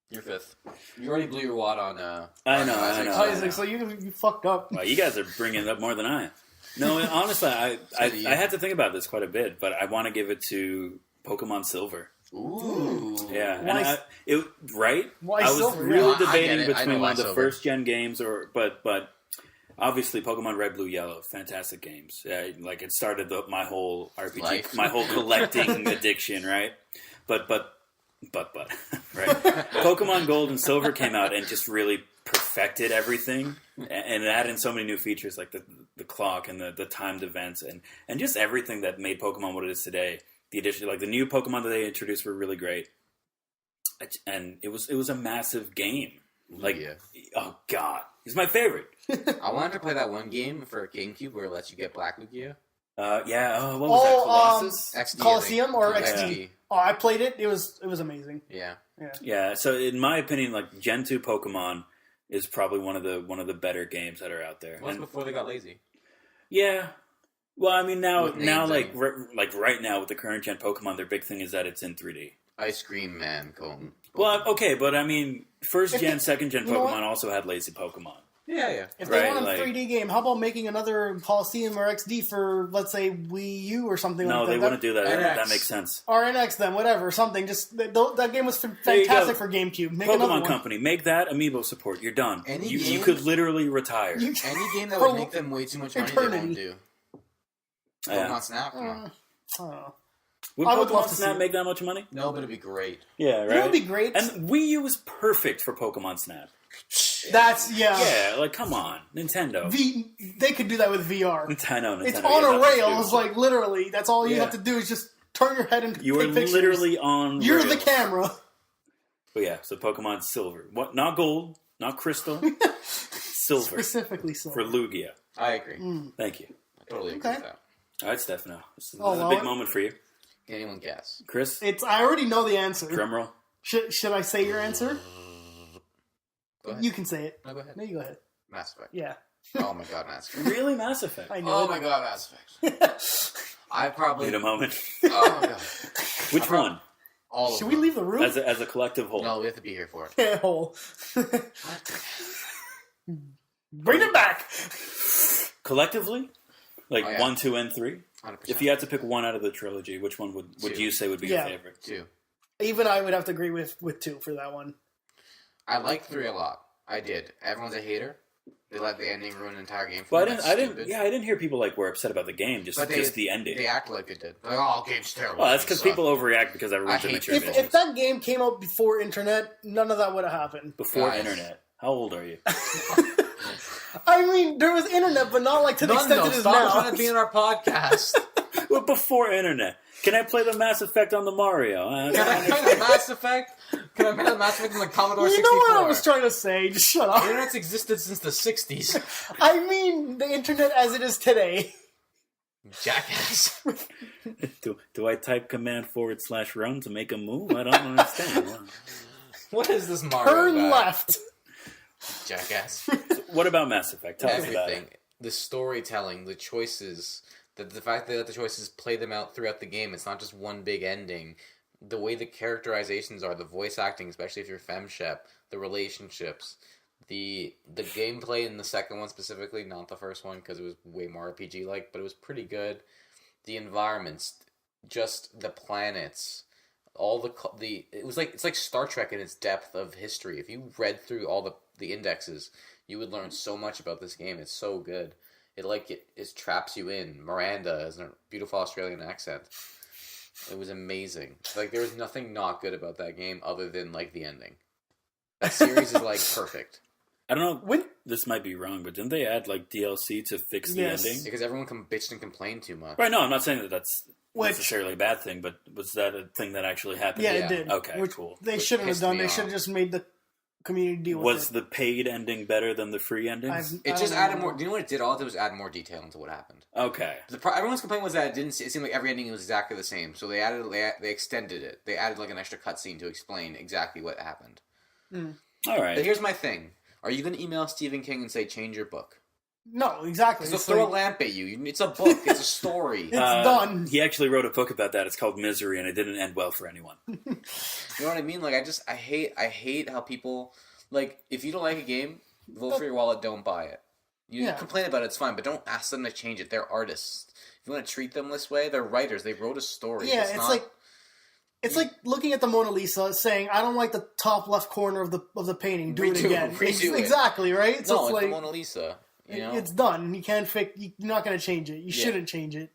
you're 5th. You already blew your wad on. I know, Isaac. I know. Isaac, so you fucked up. Wow, you guys are bringing it up more than I am. No, honestly, I do you. had to think about this quite a bit, but I want to give it to Pokemon Silver. Ooh. Yeah, Why and right? Why I was Silver? really Yeah, I get debating it. I know between why one of the Silver. first gen games, but obviously Pokemon Red, Blue, Yellow, fantastic games. Like it started my whole RPG, Life. my whole collecting addiction, right? But right? Pokemon Gold and Silver came out and just really perfected everything, and it added in so many new features like the clock and the timed events and just everything that made Pokemon what it is today. The addition, like the new Pokemon that they introduced, were really great, and it was a massive game. Like, Yeah. oh god, he's my favorite. I wanted to play that one game for GameCube where it lets you get Black Lugia. Yeah. Oh, what was that? Colossus. XD, Coliseum or I think. XD? Oh, I played it. It was amazing. Yeah. Yeah. So in my opinion, like Gen 2 Pokemon is probably one of the better games that are out there. Well, that's And- before they got lazy. yeah. Well, I mean now With names, like I mean. like right now with the current gen Pokemon, their big thing is that it's in 3D. Ice Cream Man Cone. Well, okay, but I mean, first gen, If- second gen you know Pokemon what? also had lazy Pokemon. Yeah. If Right, they want a like- 3D game, how about making another Coliseum or XD for, let's say, Wii U or something No, like that? they wouldn't do that. NX. That makes sense. Or NX then, whatever, something. Just that game was There you fantastic go. for GameCube. Make another Pokemon one. Company, make that Amiibo support. You're done. Any You game- could literally retire. You- Any game that For would make them way too much money, eternity. they won't do. Yeah. Pokemon Snap? Come on. I don't know. Would I would Pokemon love to see Snap it. make that much money? No, but it'd be great. Yeah, right. It would be great. And Wii U is perfect for Pokemon Snap. That's Yeah, like come on, Nintendo. They could do that with VR. Nintendo. It's yeah, on a that's rails, stupid. like literally. That's all you Yeah. have to do is just turn your head and You take are pictures. literally on. You're rails. the camera. But yeah, so Pokemon Silver. What? Not gold, not crystal. Silver Specifically so. for Lugia. I agree. Thank you. I totally agree Okay. with that. All right, Stefano. This is Oh, a well, big moment for you, Can anyone guess? Chris. I already know the answer. Drum roll. Should I say your answer? Go ahead. You can say it. No, go ahead. No, you go ahead. Mass Effect. Yeah. Oh my god, Mass Effect. Really, Mass Effect. I know Oh it. my god, Mass Effect. I probably. Wait a moment. Oh my god. Which one? All Should of we them. leave the room? As a collective whole. No, we have to be here for it. Yeah, hole. Bring it back. Collectively, like Oh, yeah. 1, 2, and 3. 100%. If you had to pick one out of the trilogy, which one would Two. you say would be Yeah. your favorite? 2. Even I would have to agree with 2 for that one. I like 3 a lot. I did. Everyone's a hater. They let the ending ruin an entire game for Well, me. I That's didn't. stupid. Yeah, I didn't hear people were upset about the game. Just But the ending. They act like it did. Like, oh, game's terrible. Well, that's because It sucks. people overreact because everyone's I hate immature. people. bitches. If that game came out before internet, none of that would have happened. Before Guys. internet. How old are you? I mean, there was internet, but not like to the extent it is stop now. trying to be in our podcast. Well, before internet. Can I play the Mass Effect on the Mario? Mass Effect? Can I play Mass Effect on the Commodore You 64? know what I was trying to say? Just shut The up. internet's existed since the 60s. I mean, the internet as it is today. Jackass. Do I type command/run to make a move? I don't understand. What is this Mario Turn about? left. Jackass. What about Mass Effect? Tell us about Everything. it. The storytelling, the choices, the fact that the choices play them out throughout the game. It's not just one big ending. The way the characterizations are, the voice acting, especially if you're femshep, the relationships, the gameplay in the second one specifically, not the first one because it was way more RPG-like, but it was pretty good. The environments, just the planets, all it's like Star Trek in its depth of history. If you read through all the indexes, you would learn so much about this game. It's so good. It traps you in. Miranda has a beautiful Australian accent. It was amazing. Like, there was nothing not good about that game other than, like, the ending. That series is, like, perfect. I don't know. This might be wrong, but didn't they add like DLC to fix the ending? Because everyone bitched and complained too much. Right. No, I'm not saying that that's necessarily a bad thing, but was that a thing that actually happened? Yeah, it did. Okay, cool. They shouldn't have done. They should have just made the community deal with it. Was the paid ending better than the free endings? It just added more. Do you know what it did? All it did was add more detail into what happened. Okay. Everyone's complaint was that it seemed like every ending was exactly the same. So they extended it. They added like an extra cutscene to explain exactly what happened. All right. But here's my thing. Are you going to email Stephen King and say, change your book? No, exactly. Because they'll throw a lamp at you. It's a book. It's a story. It's done. He actually wrote a book about that. It's called Misery, and it didn't end well for anyone. You know what I mean? Like, I hate how people, like, if you don't like a game, vote for your wallet, don't buy it. You complain about it, it's fine, but don't ask them to change it. They're artists. If you want to treat them this way, they're writers. They wrote a story. Yeah, it's like looking at the Mona Lisa, saying, "I don't like the top left corner of the painting. Do it again." Redo it. Exactly right. So No, it's like, the Mona Lisa. You know? It's done. You can't fix. You're not going to change it. You shouldn't change it.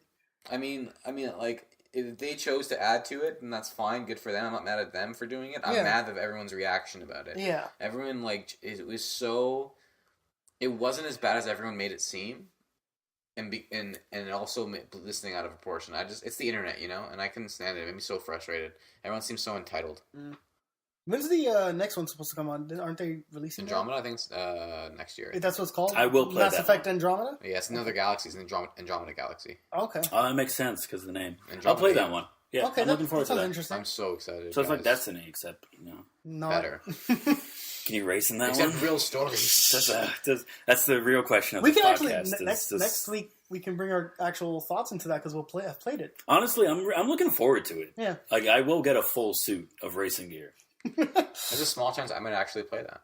I mean, like, if they chose to add to it, then that's fine. Good for them. I'm not mad at them for doing it. I'm mad at everyone's reaction about it. Yeah. Everyone, like, it was so... It wasn't as bad as everyone made it seem. And it also blew this thing out of proportion. It's the internet, you know? And I couldn't stand it. It made me so frustrated. Everyone seems so entitled. When's the next one supposed to come on? Aren't they releasing Andromeda, I think, it's next year. That's what it's called? I will play Mass that Effect one. Andromeda? Yeah, it's another galaxy. It's Andromeda Galaxy. Okay. Oh, that makes sense because of the name. Andromeda. I'll play that one. Yeah, Okay, I'm looking forward to sounds that. interesting. I'm so excited. So it's like guys. Destiny, except, No. Better. Can you race in that Except one? real stories. That's the real question of We the can podcast. actually next week we can bring our actual thoughts into that because I've played it. Honestly, I'm looking forward to it. Yeah. Like, I will get a full suit of racing gear. There's a small chance I might actually play that.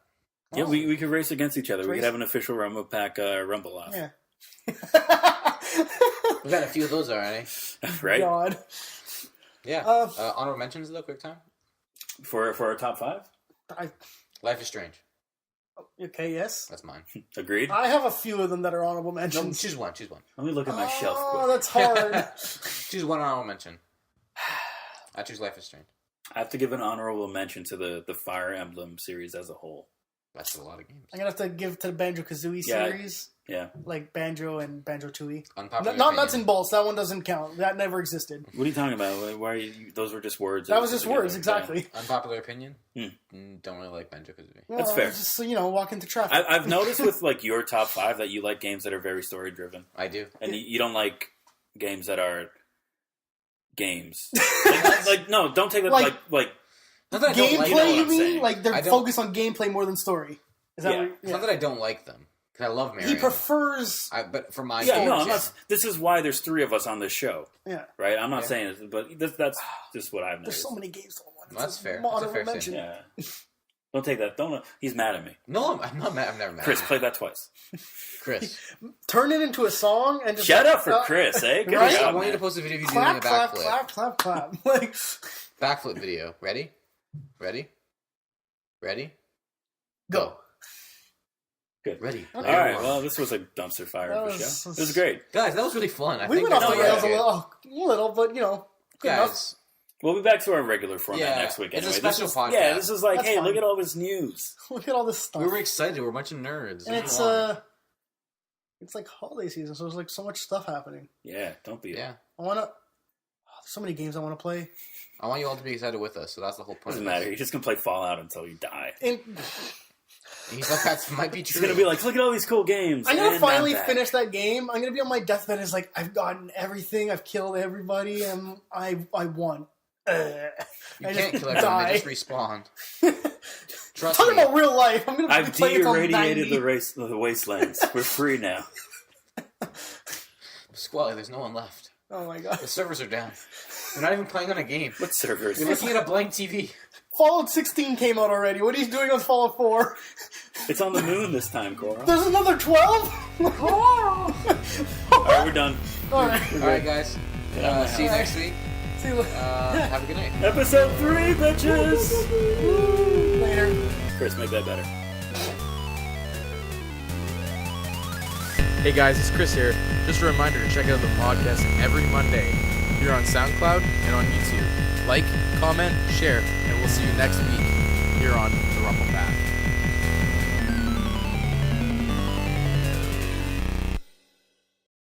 Yeah, we could race against each other. We Race. could have an official RumblePac Rumble off. Yeah. We've had a few of those already. Right? God. Yeah. Honorable mentions though, quick time. For our top 5? Life is Strange. Okay, yes. That's mine. Agreed? I have a few of them that are honorable No, mentions. choose one. Let me look at my shelf Oh, quick. that's hard. Choose one honorable mention. I choose Life is Strange. I have to give an honorable mention to the Fire Emblem series as a whole. That's a lot of games. I'm going to have to give to the Banjo-Kazooie Yeah. series. Yeah. Like Banjo and Banjo-Tooie. Unpopular Not opinion. nuts and bolts. That one doesn't count. That never existed. What are you talking about? Why are you, those were just words. That was just together. words, exactly. Unpopular opinion. Hmm. Don't really like Banjo-Kazooie. Well, That's fair. Just so, walk into traffic. I've noticed with like your top 5 that you like games that are very story driven, I do. and you don't like games that are games. like no, don't take that Like- like Not that I don't like Gameplay, them. what you I'm mean? saying. Like they're I don't- focused on gameplay more than story. Is that Yeah. what It's not that I don't like them. Because I love Mario. He prefers... But for my yeah. games, No, I'm not. This is why there's 3 of us on this show, Yeah. right? I'm not Yeah. saying it, but that's just what I've There's noticed. so many games to want. That's fair. That's a Honorable fair mention. statement. Yeah. Don't take that. Don't. He's mad at me. No, I'm not mad. I'm never mad. Chris, play that twice. Chris. Turn it into a song and just... Shut up for Chris, eh? Good Right? I job, want you to man. post a video of you doing a Clap, clap, backflip. clap, clap, clap. Like... Backflip video. Ready? Go. Good. Ready. All right. Well, this was a dumpster fire of a That show. was- It was great. Guys, that was really fun. I We think went off that's the what rails I a did. little, but, good enough. Guys, We'll be back to our regular format Yeah, next week. it's a Anyway. special this is, podcast. Yeah, this is like, That's hey, fine. look at all this news. Look at all this stuff. we were excited. We're a bunch of nerds. And What do you want? it's like holiday season, so there's like so much stuff happening. Yeah, don't be. Yeah. I want to... so many games I want to play. I want you all to be excited with us, so that's the whole point. Doesn't matter. You're just gonna play Fallout until you die. And He's like, that might be true. He's gonna be like, look at all these cool games. I'm gonna and finally not that. finish that game. I'm gonna be on my deathbed. It's like I've gotten everything. I've killed everybody, and I won. You can't kill everyone, they just respawn. Trust Talking me. about real life. I'm gonna be I've playing until de-irradiated 90. the wastelands. We're free now. Squally, there's no one left. Oh my god. The servers are down. We're not even playing on a game. What servers? You're looking at a blank TV. Fallout 16 came out already. What are you doing on Fallout 4? It's on the moon this time, Coral. There's another 12? All right, we're done. Alright. Alright, guys. See you next week. See you Have a good night. Episode 3, bitches! later. Chris, make that better. Hey guys, it's Chris here. Just a reminder to check out the podcast every Monday here on SoundCloud and on YouTube. Like, comment, share, and we'll see you next week here on the RumblePac.